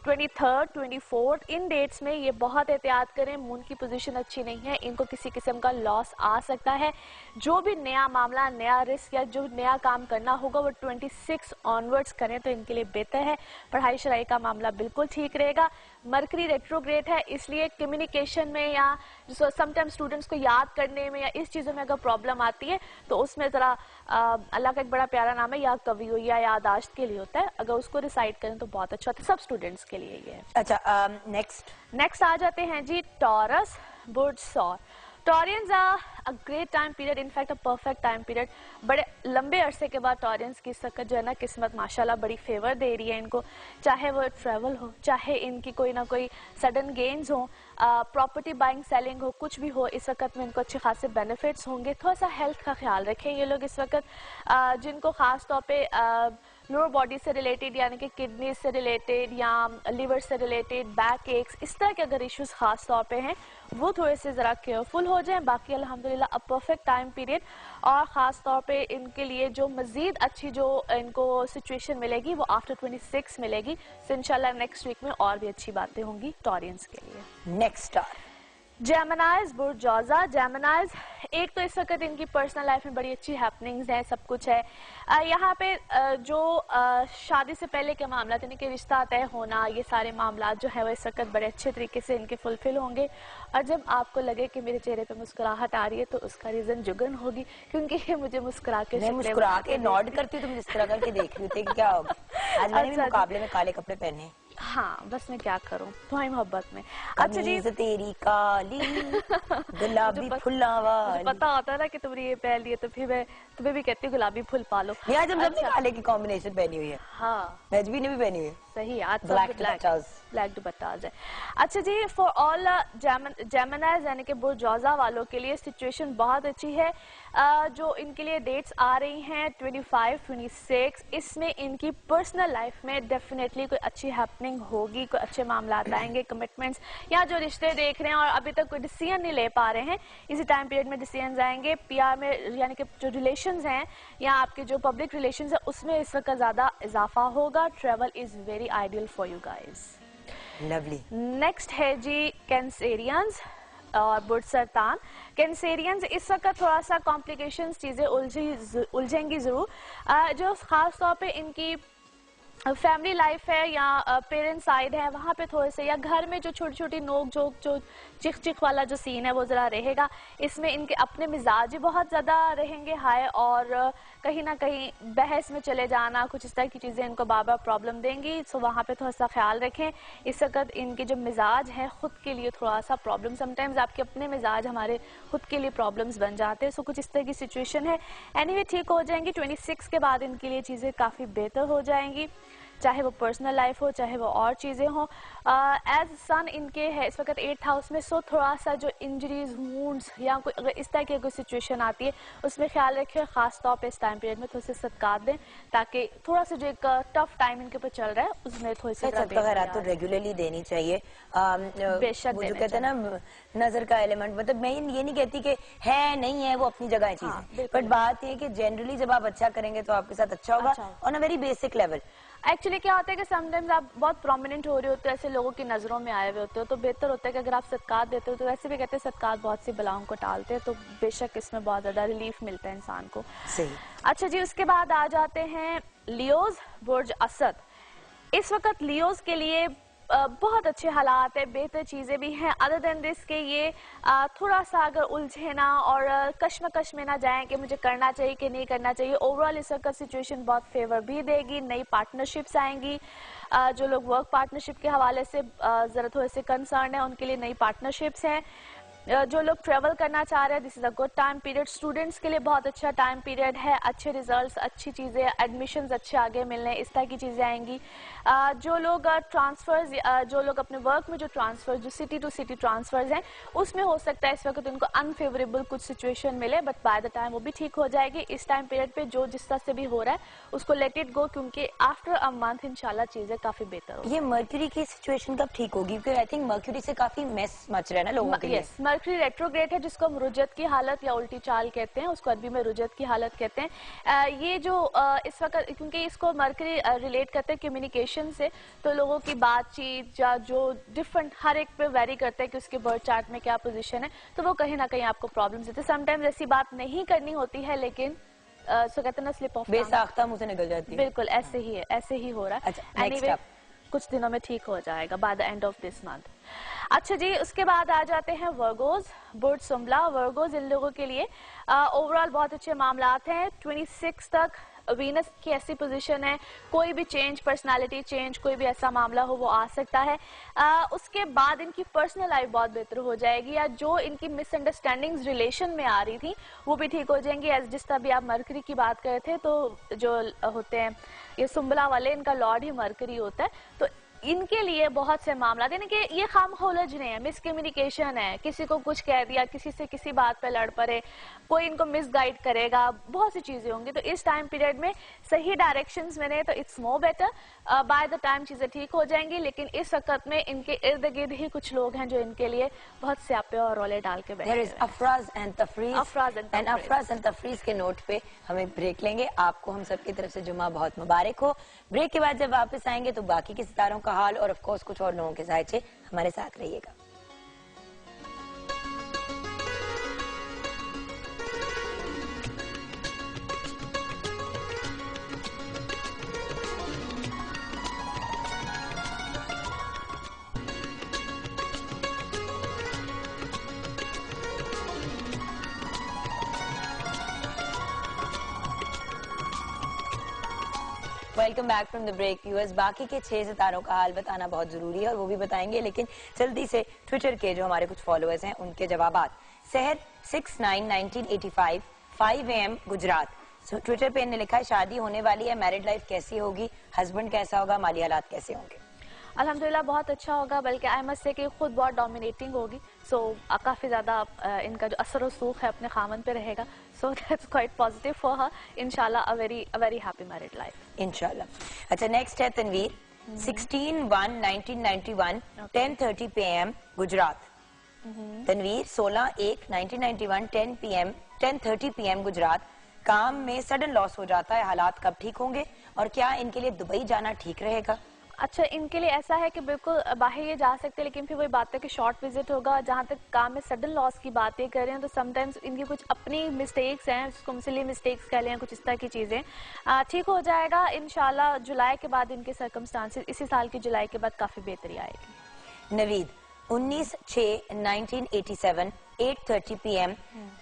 23rd 24th इन डेट्स में ये बहुत एहतियात करें। मून की पोजीशन अच्छी नहीं है, इनको किसी किस्म का लॉस आ सकता है। जो भी नया मामला, नया रिस्क या जो नया काम करना होगा वो 26 ऑनवर्ड्स करें तो इनके लिए बेहतर है। पढ़ाई शराई का मामला बिल्कुल ठीक रहेगा। मरकरी रेट्रोग्रेड है, इसलिए कम्युनिकेशन में या समटाइम स्टूडेंट्स को याद करने में या इस चीज़ों में अगर प्रॉब्लम आती है तो उसमें ज़रा अल्लाह का एक बड़ा प्यारा नाम है या कवि हो या यादाश्त के लिए होता है, अगर उसको रिसाइड करें तो बहुत अच्छा होता है, सब स्टूडेंट्स के लिए ये है। अच्छा, नेक्स्ट आ जाते हैं जी टॉरस, बुर्ज सौर। Taureans a great time period, in fact a perfect time period. बड़े लंबे अरसे के बाद टॉरियंस की सकत जो है ना किस्मत माशाल्लाह बड़ी फेवर दे रही है इनको, चाहे वो ट्रैवल हो, चाहे इनकी कोई ना कोई सडन गेन्स हो, प्रॉपर्टी बाइंग सेलिंग हो, कुछ भी हो, इस वक्त में इनको अच्छे खासे बेनिफिट्स होंगे। थोड़ा सा हेल्थ का ख्याल रखें ये लोग इस वक्त, जिनको खास तौर पे लोअर बॉडी से रिलेटेड यानी कि किडनी से रिलेटेड या लिवर से रिलेटेड, बैक एक्स, इस तरह के अगर इश्यूज खास तौर पे हैं वो थोड़े से ज़रा केयरफुल हो जाएं। बाकी अल्हम्दुलिल्लाह अ परफेक्ट टाइम पीरियड, और ख़ास तौर पे इनके लिए जो मज़ीद अच्छी जो इनको सिचुएशन मिलेगी वो आफ्टर 26 मिलेगी। सो इंशाल्लाह नेक्स्ट वीक में और भी अच्छी बातें होंगी टॉरियंस के लिए। नेक्स्ट स्टार जेमिनाइज बुर्ज जौज़ा। जेमिनाइज, एक तो इस वक्त इनकी पर्सनल लाइफ में बड़ी अच्छी हैपनिंग्स हैं, सब कुछ है। यहाँ पे जो शादी से पहले के मामला यानी कि रिश्ता तय होना, ये सारे मामला जो है वो इस वक्त बड़े अच्छे तरीके से इनके फुलफिल होंगे। और जब आपको लगे कि मेरे चेहरे पे मुस्कुराहट आ रही है तो उसका रीज़न जुगन होगी, क्योंकि ये मुझे मुस्कुरा के नॉड करती हूँ, तुम जिस तरह करके देख रही थी कि क्या होगा। आज मैंने भी मुकाबले में काले कपड़े पहने। हाँ, बस मैं क्या करूं तुम्हारी मोहब्बत में। अच्छा जी, तेरी काली गुलाबी फुल्ला वाली। पता होता है ना कि तुमने ये पहन लिए तो फिर मैं तुम्हें भी कहती हूँ गुलाबी फुल पालो। आज हम सबने काले की कॉम्बिनेशन पहनी हुई है। हाँ, नजबी ने भी पहनी हुई है। सही, आज ब्लैक दुपट्टाज है। अच्छा जी, फॉर ऑल जेमिनाइज यानी कि बुर्ज जौज़ा वालों के लिए सिचुएशन बहुत अच्छी है। जो इनके लिए डेट्स आ रही हैं 25, 26, इसमें इनकी पर्सनल लाइफ में डेफिनेटली कोई अच्छी हैपनिंग होगी, कोई अच्छे मामला आएंगे, कमिटमेंट्स या जो रिश्ते देख रहे हैं और अभी तक कोई डिसीजन नहीं ले पा रहे हैं, इसी टाइम पीरियड में डिसीजन आएंगे। पीआर में यानी कि जो रिलेशंस हैं या आपके जो पब्लिक रिलेशंस हैं उसमें इस वक्त ज़्यादा इजाफा होगा। Travel is very ideal for you guys. Lovely. Next है जी कैंसेरियंस और बुर्ज सरतान। कैंसेरियंस इस वक्त थोड़ा सा कॉम्प्लिकेशंस, चीज़ें उलझेंगी ज़रूर। जो ख़ास तौर पे इनकी फैमिली लाइफ है या पेरेंट साइड है, वहाँ पे थोड़े से या घर में जो छोटी छोटी नोक झोंक, जो चिख चिख वाला जो सीन है वो ज़रा रहेगा। इसमें इनके अपने मिजाज ही बहुत ज़्यादा रहेंगे हाई, और कहीं ना कहीं बहस में चले जाना, कुछ इस तरह की चीज़ें इनको बार बार प्रॉब्लम देंगी। सो वहाँ पे थोड़ा सा ख्याल रखें। इस वक्त इनके जो मिजाज हैं ख़ुद के लिए थोड़ा सा प्रॉब्लम, समटाइम्स आपके अपने मिजाज हमारे खुद के लिए प्रॉब्लम्स बन जाते हैं। सो कुछ इस तरह की सिचुएशन है। एनीवे ठीक हो जाएंगी। 26 के बाद इनके लिए चीज़ें काफ़ी बेहतर हो जाएंगी, चाहे वो पर्सनल लाइफ हो चाहे वो और चीज़ें हों। एज सन इनके है इस वक्त 8th हाउस में। सो थोड़ा सा जो इंजरीज, वुंड्स या कोई अगर इस तरह की कोई सिचुएशन आती है उसमें ख्याल रखें। ख़ास तौर पे इस टाइम पीरियड में थोड़े से सदकात दें, ताकि थोड़ा सा जो एक टफ टाइम इनके ऊपर चल रहा है उसमें थोड़ी सी खैरात तो रेगुलरली देनी चाहिए। बेशक जो कहते हैं ना नजर का एलिमेंट, मतलब मैं ये नहीं कहती कि है नहीं है, वो अपनी जगह है चीजें, बट बात ये है कि जनरली जब आप अच्छा करेंगे तो आपके साथ अच्छा होगा on a very basic level. Actually क्या होता है कि समटाइम्स आप बहुत प्रोमिनेंट हो रहे होते हो, ऐसे लोगों की नज़रों में आए हुए होते हो, तो बेहतर होता है कि अगर आप सदकात देते हो, तो वैसे भी कहते हैं सदकात बहुत सी बलाओं को टालते हैं, तो बेशक इसमें बहुत ज़्यादा रिलीफ मिलता है इंसान को। सही। अच्छा जी, उसके बाद आ जाते हैं लियोज बुर्ज असद। इस वक्त लियोज के लिए बहुत अच्छे हालात है, बेहतर चीज़ें भी हैं। अदर देन दिस के ये थोड़ा सा अगर उलझे ना और कश्मकश में ना जाएं कि मुझे करना चाहिए कि नहीं करना चाहिए। ओवरऑल इस वक्त सिचुएशन बहुत फेवर भी देगी। नई पार्टनरशिप्स आएंगी। जो लोग वर्क पार्टनरशिप के हवाले से ज़रा थोड़े से कंसर्न है उनके लिए नई पार्टनरशिप्स हैं। जो लोग ट्रेवल करना चाह रहे हैं, this is a good time period. Students के लिए बहुत अच्छा टाइम पीरियड है। अच्छे रिजल्ट्स, अच्छी चीज़ें, एडमिशन्स अच्छे आगे मिलने, इस तरह की चीज़ें आएंगी। जो लोग ट्रांसफर्स, जो लोग अपने वर्क में जो ट्रांसफर, जो सिटी टू सिटी ट्रांसफर्स हैं, उसमें हो सकता है इस वक्त उनको अनफेवरेबल कुछ सिचुएशन मिले, बट बाय द टाइम वो भी ठीक हो जाएगी। इस टाइम पीरियड पे जो जिस तरह से भी हो रहा है उसको लेट इट गो, क्योंकि आफ्टर अ मंथ इंशाल्लाह चीज़ें काफ़ी बेहतर होगी। ये मर्क्यूरी की सिचुएशन कब ठीक होगी? क्योंकि आई थिंक मर्क्यूरी से काफी मेस मच रहा है ना लोगों के लिए। मर्क्यूरी रेट्रोग्रेड है, जिसको हम रुजत की हालत या उल्टी चाल कहते हैं, उसको अरबी में रुजत की हालत कहते हैं। ये जो इस वक्त, क्योंकि इसको मर्क्यूरी रिलेट करते हैं कम्युनिकेशन से, तो लोगों की बातचीत या जो डिफरेंट हर एक पे वेरी करता है कि उसके बर्थ चार्ट में क्या पोजीशन है, तो वो कहीं ना कहीं आपको प्रॉब्लम्स देते हैं। समटाइम्स ऐसी बात नहीं करनी होती है, लेकिन सो कहते हैं ना स्लिप ऑफ बेसाख्ता मुंह से निकल जाती है। बिल्कुल ऐसे ही है, ऐसे ही हो रहा है। अच्छा, एनीवे कुछ दिनों में ठीक हो जाएगा by the end of this month. अच्छा जी, उसके बाद आ जाते हैं वर्गोज बुर्ज सुम्बला। वर्गोज इन लोगों के लिए ओवरऑल बहुत अच्छे मामलात हैं। 26 तक वीनस की ऐसी पोजीशन है, कोई भी चेंज, पर्सनालिटी चेंज, कोई भी ऐसा मामला हो वो आ सकता है। उसके बाद इनकी पर्सनल लाइफ बहुत बेहतर हो जाएगी, या जो इनकी मिसअंडरस्टैंडिंग्स रिलेशन में आ रही थी वो भी ठीक हो जाएंगी। एज जिस तरह भी आप मरकरी की बात कर रहे थे, तो जो होते हैं ये सुम्बला वाले, इनका लॉर्ड ही मरकरी होता है, तो इनके लिए बहुत से मामला, यानी कि ये खामखोलजने है, मिसकम्युनिकेशन है, किसी को कुछ कह दिया, किसी से किसी बात पे लड़ पड़े, कोई इनको मिसगाइड करेगा, बहुत सी चीजें होंगी। तो इस टाइम पीरियड में सही डायरेक्शंस में तो it's more better, by the time चीजें ठीक हो जाएंगी। लेकिन इस वक्त में इनके इर्द गिर्द ही कुछ लोग हैं जो इनके लिए बहुत स्यापे और रोले डाल के बैठे हैं। अफराज एंड तफरीज के नोट पे हमें ब्रेक लेंगे। आपको हम सबकी तरफ से जुम्मा बहुत मुबारक हो। ब्रेक के बाद जब वापस आएंगे तो बाकी के सितारों का हाल और ऑफ कोर्स कुछ और लोगों के जायचे, हमारे साथ रहिएगा। Welcome back from the break viewers. बाकी के 6 सितारों का हाल बताना बहुत जरूरी है और वो भी बताएंगे, लेकिन जल्दी से ट्विटर के जो हमारे कुछ फॉलोअर्स हैं उनके जवाबात। सहर 691985 5 AM गुजरात, ट्विटर पे इन्होंने लिखा है शादी होने वाली है, मैरिड लाइफ कैसी होगी, हस्बैंड कैसा होगा, माली हालात कैसे होंगे। अल्हम्दुलिल्लाह बहुत अच्छा होगा, बल्कि आई मस्ट से कि खुद बहुत डोमिनेटिंग होगी। सो काफ़ी ज़्यादा इनका जो असर सूख है अपने खामन पे रहेगा। So that's quite positive for her. इंशाल्लाह a very happy married life इंशाल्लाह। अच्छा, नेक्स्ट है तनवीर 16/1/1991 10:30 PM गुजरात। तनवीर 16/1/1991 10:30 PM गुजरात। काम में सडन लॉस हो जाता है, हालात कब ठीक होंगे और क्या इनके लिए दुबई जाना ठीक रहेगा? अच्छा, इनके लिए ऐसा है कि बिल्कुल बाहर ये जा सकते हैं, लेकिन फिर वही बात है कि शॉर्ट विजिट होगा। जहाँ तक काम में सडन लॉस की बातें कर रहे हैं तो समटाइम्स इनकी कुछ अपनी मिस्टेक्स हैं, उसको सिली मिस्टेक्स कह लें, कुछ इस तरह की चीज़ें। ठीक हो जाएगा इंशाल्लाह। जुलाई के बाद इनके सर्कमस्टांसेस, इसी साल की जुलाई के बाद काफ़ी बेहतरी आएगी। नवीद 19/6/1987 8:30 PM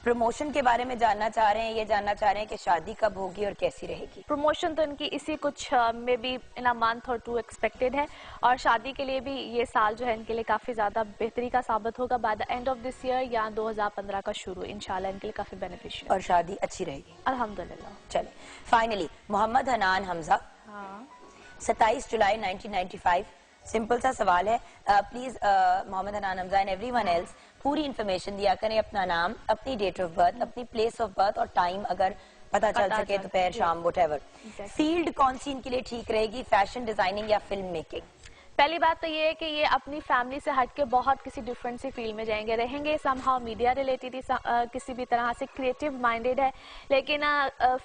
प्रमोशन के बारे में जानना चाह रहे हैं। ये जानना चाह रहे हैं कि शादी कब होगी और कैसी रहेगी। प्रमोशन तो इनकी इसी कुछ में भी इन अ मंथ और 2 एक्सपेक्टेड है, और शादी के लिए भी ये साल जो है इनके लिए काफी ज्यादा बेहतरी का साबित होगा। By the end of this year या 2015 का शुरू इंशाल्लाह इनके लिए काफी बेनिफिशियल और शादी अच्छी रहेगी अल्हम्दुलिल्लाह। चले फाइनली मोहम्मद हनान हमजा 27 जुलाई 1995। सिंपल सा सवाल है, please Mohammed Hanan Hamza and everyone else पूरी इन्फॉर्मेशन दिया करें, अपना नाम, अपनी डेट ऑफ बर्थ, अपनी प्लेस ऑफ बर्थ और टाइम अगर पता चल सके, दोपहर शाम व्हाटएवर। फील्ड कौन सी इनके लिए ठीक रहेगी, फैशन डिजाइनिंग या फिल्म मेकिंग? पहली बात तो ये है कि ये अपनी फैमिली से हट के बहुत किसी डिफरेंट सी फील्ड में जाएंगे, रहेंगे समहाउ मीडिया रिलेटेड, किसी भी तरह से क्रिएटिव माइंडेड है, लेकिन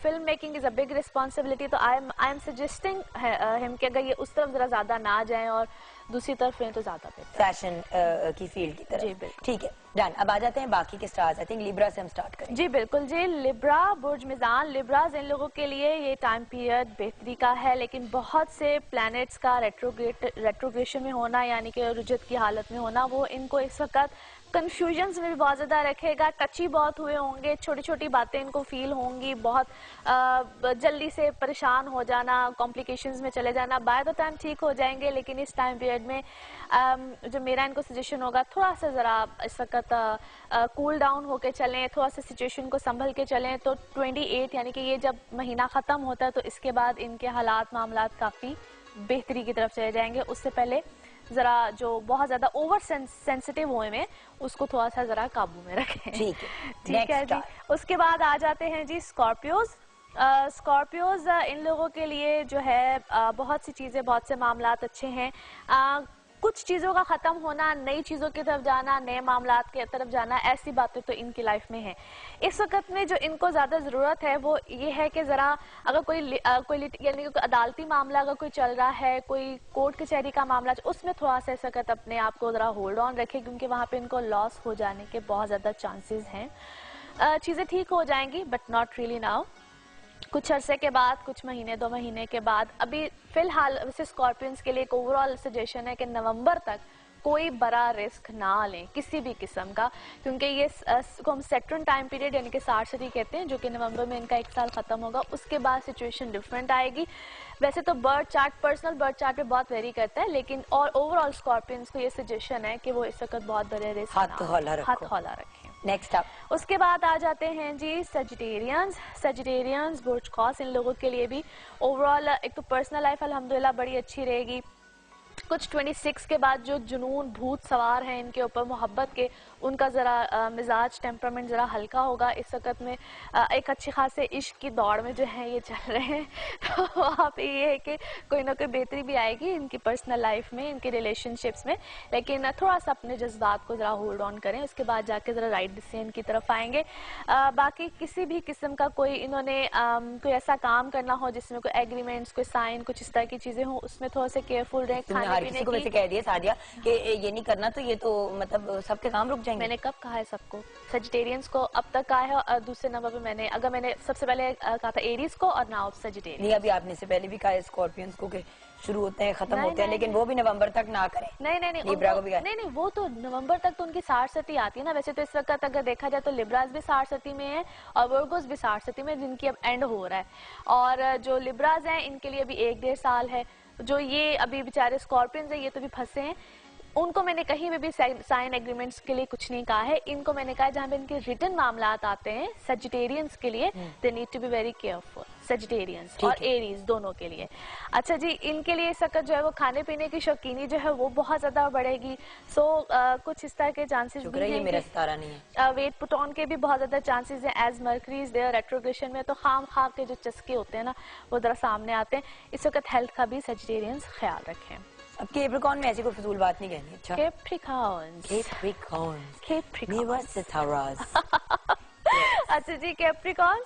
film making is a big responsibility. तो आई एम सजेस्टिंग हिम कि अगर ये उस तरफ जरा ज्यादा ना जाएं और दूसरी तरफ हैं तो ज्यादा बेहतर, फैशन की फील्ड की तरफ। जी बिल्कुल, ठीक है, डन। अब आ जाते हैं बाकी के स्टार्स। आई थिंक लिब्रा से हम स्टार्ट करें। जी बिल्कुल जी। लिब्रा, बुर्ज मिजान, लिब्राज, इन लोगों के लिए ये टाइम पीरियड बेहतरी का है, लेकिन बहुत से प्लैनेट्स का रेट्रोग्रेशन में होना, यानी कि रुजत की हालत में होना, वो इनको इस वक्त कंफ्यूजन्स में भी बहुत ज़्यादा रखेगा। टची बहुत हुए होंगे, छोटी छोटी बातें इनको फील होंगी, बहुत जल्दी से परेशान हो जाना, कॉम्प्लिकेशंस में चले जाना। बाय द टाइम ठीक हो जाएंगे, लेकिन इस टाइम पीरियड में जो मेरा इनको सजेशन होगा, थोड़ा सा ज़रा इस वक्त कूल डाउन होकर चलें, थोड़ा सा सिचुएशन को संभल के चलें। तो 28 यानी कि ये जब महीना ख़त्म होता है तो इसके बाद इनके हालात मामलात काफ़ी बेहतरी की तरफ चले जाएंगे। उससे पहले जरा जो बहुत ज्यादा ओवर सेंसिटिव हुए में उसको थोड़ा सा जरा काबू में रखें। ठीक है जी। उसके बाद आ जाते हैं जी स्कॉर्पियोज। स्कॉर्पियोज इन लोगों के लिए जो है बहुत सी चीजें, बहुत से मामलात अच्छे हैं। कुछ चीज़ों का ख़त्म होना, नई चीज़ों की तरफ जाना, नए मामलात की तरफ जाना, ऐसी बातें तो इनकी लाइफ में है। इस वक्त में जो इनको ज़्यादा ज़रूरत है वो ये है कि ज़रा अगर कोई यानी कि अदालती मामला अगर कोई चल रहा है, कोई कोर्ट कचहरी का मामला, उसमें थोड़ा सा इस वक्त अपने आप को ज़रा होल्ड ऑन रखे, क्योंकि वहाँ पे इनको लॉस हो जाने के बहुत ज़्यादा चांसेस हैं। चीज़ें ठीक हो जाएंगी बट नॉट रियली नाउ, कुछ अरसे के बाद, कुछ महीने 2 महीने के बाद। अभी फिलहाल वैसे स्कॉर्पियंस के लिए एक ओवरऑल सजेशन है कि नवंबर तक कोई बड़ा रिस्क ना लें किसी भी किस्म का, क्योंकि ये को हम सेट्रन टाइम पीरियड यानी कि सार्सरी कहते हैं, जो कि नवंबर में इनका 1 साल खत्म होगा। उसके बाद सिचुएशन डिफरेंट आएगी। वैसे तो birth chart, personal birth chart पे बहुत वेरी करता है, लेकिन और ओवरऑल स्कॉर्पियंस को ये सजेशन है कि वो इस वक्त बहुत बड़े रिस्क हाथ हौला रखें। नेक्स्ट अप उसके बाद आ जाते हैं जी सजिटेरियंस, बुर्ज कौस, इन लोगों के लिए भी ओवरऑल एक तो पर्सनल लाइफ अल्हम्दुलिल्लाह बड़ी अच्छी रहेगी। कुछ 26 के बाद जो जुनून भूत सवार हैं इनके ऊपर मोहब्बत के, उनका ज़रा मिजाज टेम्परामेंट ज़रा हल्का होगा इस वक्त में। एक अच्छी खासे इश्क की दौड़ में जो है ये चल रहे हैं, तो वहाँ पे ये है कि कोई ना कोई बेहतरी भी आएगी इनकी पर्सनल लाइफ में, इनके रिलेशनशिप्स में, लेकिन थोड़ा सा अपने जज्बात को ज़रा होल्ड ऑन करें, उसके बाद जाके ज़रा राइट डिसीजन की तरफ आएंगे। बाकी किसी भी किस्म का कोई इन्होंने कोई ऐसा काम करना हो जिसमें कोई एग्रीमेंट्स, कोई साइन, कुछ इस तरह की चीज़ें हों, उसमें थोड़ा सा केयरफुल रहें। खाने पीने को वैसे कह दिया सादिया कि ये नहीं करना, तो ये तो मतलब सबके काम रुक जाएंगे। मैंने कब कहा है सबको? सजिटेरियंस को अब तक कहा है, और दूसरे नंबर पे मैंने सबसे पहले कहा था एरीज को, और नाउ सजिटेरियंस। नहीं, अभी आपने से पहले भी कहा है स्कॉर्पियंस को कि शुरू होते हैं खत्म होते हैं, लेकिन वो भी नवंबर तक ना करें। नहीं, लिब्रा को भी नहीं, वो तो नवंबर तक तो उनकी 60 आती है ना। वैसे तो इस वक्त अगर देखा जाए तो लिब्रास भी 60 में है और वर्गोस भी 60 में, जिनकी अब एंड हो रहा है। और जो लिब्रास हैं इनके लिए अभी 1-1.5 साल है। जो ये अभी बेचारे स्कॉर्पियंस हैं, ये तो भी फंसे हैं। उनको मैंने कहीं में भी साइन एग्रीमेंट्स के लिए कुछ नहीं कहा है। इनको मैंने कहा जहाँ पे इनके रिटन मामलात आते हैं सजिटेरियंस के लिए, they need to be very careful, Sagittarians और एरीज दोनों के लिए। अच्छा जी, इनके लिए इस वक्त जो है वो खाने पीने की शौकीनी जो है वो बहुत ज्यादा बढ़ेगी। सो कुछ इस तरह के चांसेस भी हैं, मेरा सितारा नहीं है। वेट पुट ऑन के भी बहुत ज्यादा चांसेस हैं, as Mercury is there retrogression में, तो खाम खा के जो चस्के होते हैं ना वो जरा सामने आते हैं। इस वक्त हेल्थ का भी सजिटेरियंस ख्याल रखें। अब कैप्रिकॉर्न में ऐसी कोई फजूल बात नहीं कहनी। अच्छा, अच्छा जी, कैप्रिकॉर्न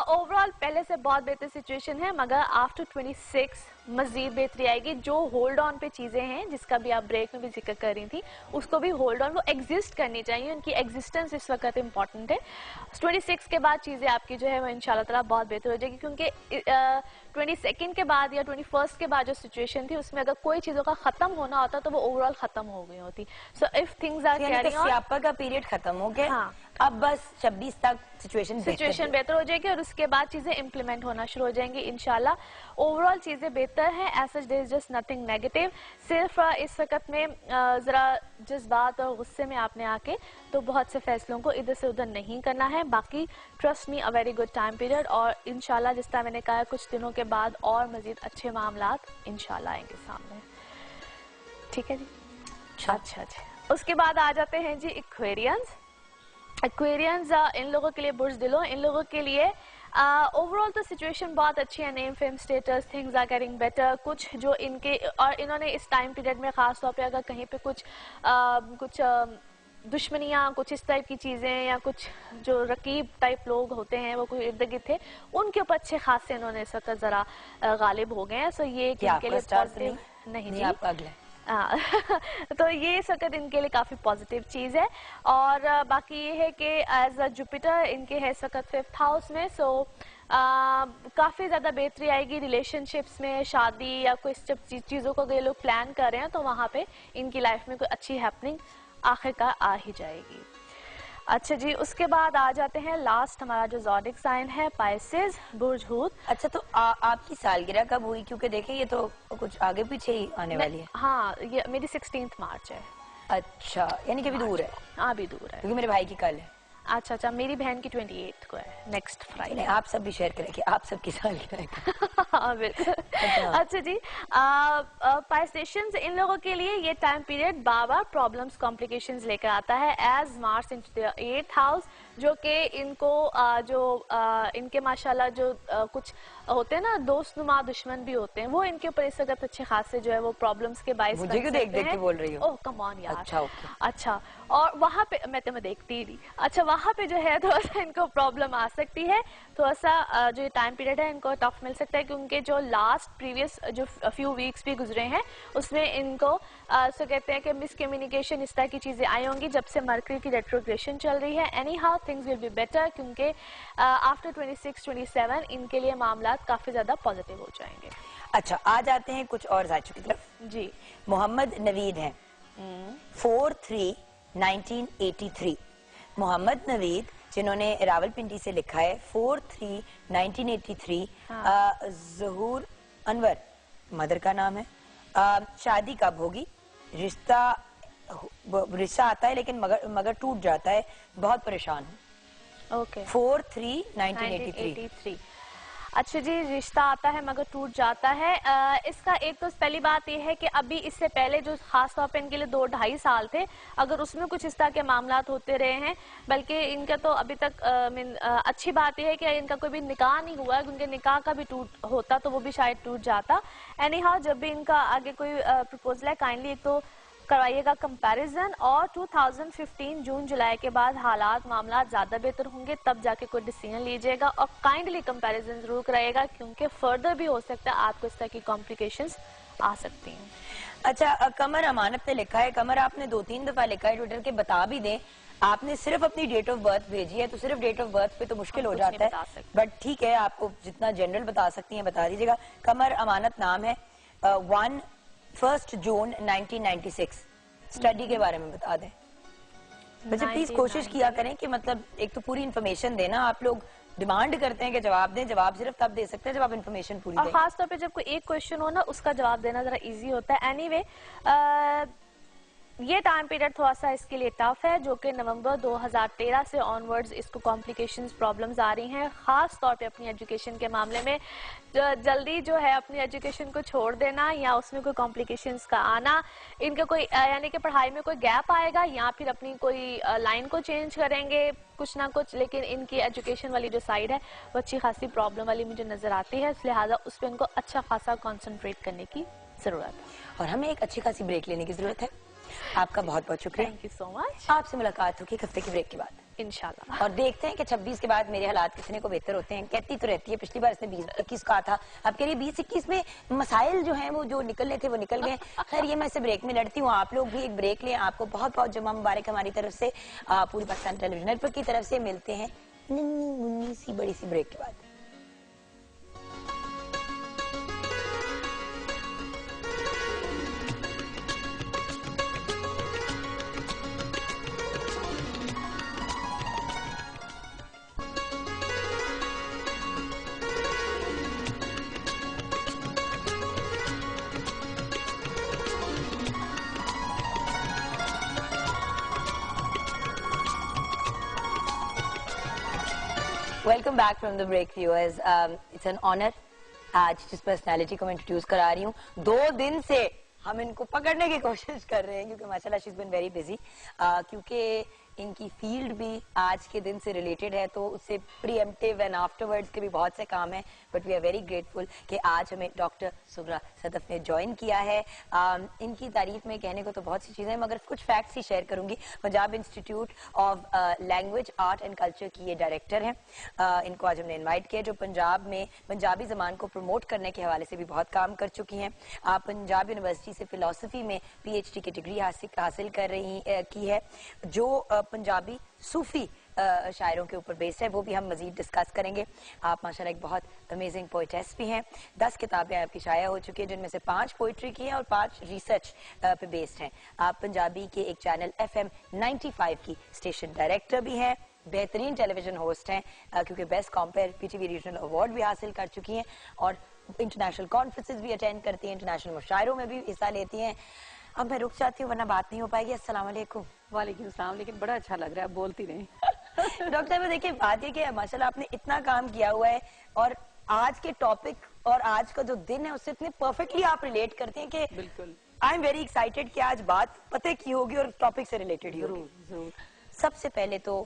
ओवरऑल पहले से बहुत बेहतर सिचुएशन है, मगर आफ्टर 26 मजीद बेहतरी आएगी। जो होल्ड ऑन पे चीजें हैं जिसका भी आप ब्रेक में भी जिक्र कर रही थी, उसको भी होल्ड ऑन, वो एग्जिस्ट करनी चाहिए, उनकी एग्जिस्टेंस इस वक्त इंपॉर्टेंट है। 26 के बाद चीजें आपकी जो है वो इंशाल्लाह ताला बहुत बेहतर हो जाएगी, क्योंकि 22 के बाद या 21 के बाद जो सिचुएशन थी उसमें अगर कोई चीजों का खत्म होना होता तो वो ओवरऑल खत्म हो गई होती। So if things are carrying on, स्यापा का पीरियड खत्म हो गया। हाँ। अब बस 26 तक सिचुएशन बेहतर हो जाएगी और उसके बाद चीजें इम्प्लीमेंट होना शुरू हो जाएंगी इंशाल्लाह। ओवरऑल चीजें बेहतर हैं, as such there is just nothing negative. सिर्फ इस वक्त में जरा जज्बात और गुस्से में आपने आके तो बहुत से फैसलों को इधर से उधर नहीं करना है। बाकी trust me, a very good time period, और इंशाल्लाह जिस तरह मैंने कहा कुछ दिनों के बाद और मजीद अच्छे मामलात इंशाल्लाह आएंगे सामने। ठीक है जी, अच्छा जी। उसके बाद आ जाते हैं जी एक्वेरियंस। एक्वेरियंस इन लोगों के लिए बुर्ज दिलो, इन लोगों के लिए ओवरऑल तो सिचुएशन बहुत अच्छी है, name fame status things are getting better. कुछ जो इनके और इन्होंने इस टाइम पीरियड में खास तौर पे अगर कहीं पे कुछ दुश्मनियाँ, कुछ इस टाइप की चीज़ें या कुछ जो रकीब टाइप लोग होते हैं वो कोई इर्द गिर्द थे, उनके ऊपर अच्छे खासे इन्होंने इस वक्त ज़रा गालिब हो गए हैं। सो ये इनके लिए पॉजिटिव नहीं जी, आपका अगला तो ये इस वक्त इनके लिए काफी पॉजिटिव चीज है। और बाकी ये है कि एज अ जुपिटर इनके है इस वक्त 5th हाउस में। सो काफी ज्यादा बेहतरी आएगी रिलेशनशिप्स में, शादी या कोई चीजों को ये लोग प्लान कर रहे हैं तो वहां पे इनकी लाइफ में कोई अच्छी हैपनिंग आखिरकार आ ही जाएगी। अच्छा जी, उसके बाद आ जाते हैं लास्ट हमारा जो ज़ोडिक साइन है पाइसेस, बुर्ज हूत। अच्छा, तो आपकी सालगिरह कब हुई? क्योंकि देखिए ये तो कुछ आगे पीछे ही आने वाली है। हाँ, ये मेरी 16 मार्च है। अच्छा, यानी कि अभी दूर है। हाँ, अभी दूर है, क्योंकि मेरे भाई की कल है। अच्छा, मेरी बहन की 28 को है, नेक्स्ट फ्राइडे। आप सब भी शेयर करेंगे, आप सबकी सालगिरह। हाँ बिल्कुल। अच्छा जी, पाइसेशंस इन लोगों के लिए ये टाइम पीरियड बार प्रॉब्लम्स कॉम्प्लिकेशंस लेकर आता है, as Mars into the 8th house, जो कि इनको इनके माशाल्लाह जो कुछ होते हैं ना दोस्तनुमा दुश्मन भी होते हैं, वो इनके ऊपर इस वक्त अच्छे खासे जो है वो प्रॉब्लम्स के बाइस मुझे क्यों देख के बोल रही हो? ओह कम ऑन यार। अच्छा, और वहाँ पे मैं तुम्हें देखती ही। अच्छा, वहाँ पे जो है थोड़ा सा इनको प्रॉब्लम आ सकती है, थोड़ा सा जो टाइम पीरियड है इनको टफ मिल सकता है, क्योंकि जो लास्ट प्रीवियस जो फ्यू वीक्स भी गुजरे हैं उसमें इनको सो कहते हैं कि मिसकम्युनिकेशन इस तरह की चीजें आई होंगी जब से मरकरी की रेट्रोग्रेशन चल रही है। Any how things will be better, क्योंकि आफ्टर 26-27 इनके लिए मामला काफी ज्यादा पॉजिटिव हो जाएंगे। अच्छा, आ जाते हैं कुछ और जायचों की तरफ जी। मोहम्मद नवीद हैं 4/3/1983। मोहम्मद नवीद जिन्होंने रावलपिंडी से लिखा है 4/3/1983। ज़हूर अनवर मदर का नाम है। शादी कब होगी? रिश्ता आता है लेकिन मगर टूट जाता है, बहुत परेशान हूँ। ओके, 4/3/1983। अच्छा जी, रिश्ता आता है मगर टूट जाता है। इसका एक तो पहली बात यह है कि अभी इससे पहले जो खास तौर पे इनके लिए 2-2.5 साल थे, अगर उसमें कुछ इस तरह के मामलात होते रहे हैं, बल्कि इनका तो अभी तक अच्छी बात यह है कि इनका कोई भी निकाह नहीं हुआ है, उनके निकाह का भी टूट होता तो वो भी शायद टूट जाता। एनी हाउ, जब भी इनका आगे कोई प्रपोजल है, काइंडली एक तो करवाइएगा कंपैरिजन, और 2015 जून जुलाई के बाद हालात मामला ज्यादा बेहतर होंगे, तब जाके कोई डिसीजन लीजिएगा, और काइंडली कंपैरिजन जरूर कराइएगा, क्योंकि फर्दर भी हो सकता है आपको इस तरह की कॉम्प्लिकेशंस आ सकती हैं। अच्छा, कमर अमानत ने लिखा है, कमर आपने 2-3 दफा लिखा है ट्विटर के, बता भी दें आपने सिर्फ अपनी डेट ऑफ बर्थ भेजी है, तो सिर्फ डेट ऑफ बर्थ पे तो मुश्किल हो जाता है, बट ठीक है, आपको जितना जनरल बता सकती हैं बता दीजिएगा। कमर अमानत नाम है। 1 जून 1996 स्टडी के बारे में बता दें। वैसे प्लीज कोशिश किया करें कि मतलब एक तो पूरी इन्फॉर्मेशन देना, आप लोग डिमांड करते हैं कि जवाब दें, जवाब सिर्फ तब दे सकते हैं जब आप इन्फॉर्मेशन पूरी दें। और खास तौर पे जब कोई एक क्वेश्चन हो ना, उसका जवाब देना जरा इजी होता है। एनीवे, ये टाइम पीरियड थोड़ा सा इसके लिए टफ है, जो कि नवंबर 2013 से ऑनवर्ड्स इसको कॉम्प्लिकेशंस प्रॉब्लम्स आ रही हैं, खास तौर पे अपनी एजुकेशन के मामले में। जल्दी जो है अपनी एजुकेशन को छोड़ देना या उसमें कोई कॉम्प्लिकेशंस का आना, इनका कोई यानी कि पढ़ाई में कोई गैप आएगा या फिर अपनी कोई लाइन को चेंज करेंगे कुछ ना कुछ, लेकिन इनकी एजुकेशन वाली जो साइड है वो अच्छी खासी प्रॉब्लम वाली मुझे नजर आती है, लिहाजा उस पर इनको अच्छा खासा कॉन्सेंट्रेट करने की जरूरत है। और हमें एक अच्छी खासी ब्रेक लेने की जरूरत है। आपका बहुत बहुत शुक्रिया, थैंक यू सो मच। आपसे मुलाकात होगी हफ्ते की ब्रेक के बाद इंशाल्लाह, और देखते हैं कि 26 के बाद मेरे हालात कितने को बेहतर होते हैं। कहती तो रहती है, पिछली बार इसने 20-21 कहा था, अब कह रही 20-21 में मसाइल जो हैं वो जो निकलने थे वो निकल गए। खैर, ये मैं इसे ब्रेक में लड़ती हूँ, आप लोग भी एक ब्रेक लें। आपको बहुत बहुत जुम्मा मुबारक हमारी तरफ से, पूरी पाकिस्तान टेलीविजन नेटवर्क की तरफ से। मिलते हैं नन्ही मुन्नी सी बड़ी सी ब्रेक के बाद। Welcome back from the break viewers. It's an honour आज जिस पर्सनालिटी को मैं इंट्रोड्यूस करा रही हूँ, 2 दिन से हम इनको पकड़ने की कोशिश कर रहे हैं क्योंकि माशाल्लाह she is been very busy, क्योंकि इनकी फील्ड भी आज के दिन से रिलेटेड है, तो उससे प्रीएम्प्टिव एंड आफ्टरवर्ड्स के भी बहुत से काम हैं, but we are very grateful कि आज हमें डॉक्टर सुगरा सदफ ने ज्वाइन किया है। इनकी तारीफ में कहने को तो बहुत सी चीजें, मगर कुछ फैक्ट्स ही शेयर करूंगी। Punjab institute of language art and culture की ये डायरेक्टर हैं। इनको आज हमने इन्वाइट किया, जो पंजाब में पंजाबी जबान को प्रमोट करने के हवाले से भी बहुत काम कर चुकी हैं। पंजाब यूनिवर्सिटी से फिलोसफी में PhD की डिग्री हासिल कर रही की है, जो पंजाबी सूफी शायरों के ऊपर बेस्ड है, वो भी हम मजीद डिस्कस करेंगे। आप माशाल्लाह एक बहुत अमेजिंग पोइटेस भी हैं। 10 किताबें आपकी शाया हो चुकी है, जिनमें से 5 पोइट्री की हैं और 5 रिसर्च पे बेस्ड हैं। आप पंजाबी के एक चैनल FM 95 की स्टेशन डायरेक्टर भी हैं, बेहतरीन टेलीविजन होस्ट हैं, क्योंकि best compare PTV regional award भी हासिल कर चुकी हैं, और इंटरनेशनल कॉन्फ्रेंसेज भी अटेंड करती हैं, इंटरनेशनल मुशायरों में भी हिस्सा लेती हैं। अब मैं रुक जाती हूँ वरना बात नहीं हो पाएगी। अस्सलाम वालेकुम। वालेकुम सलाम, लेकिन बड़ा अच्छा लग रहा है, बोलती नहीं। डॉक्टर साहब देखिए, बात ये कि माशाल्लाह आपने इतना काम किया हुआ है, और आज के टॉपिक और आज का जो दिन है उससे इतने परफेक्टली आप रिलेट करते हैं कि बिल्कुल, आई एम वेरी एक्साइटेड कि आज बात पते की होगी और टॉपिक से रिलेटेड ही होगी। जरूर जरूर। सबसे पहले तो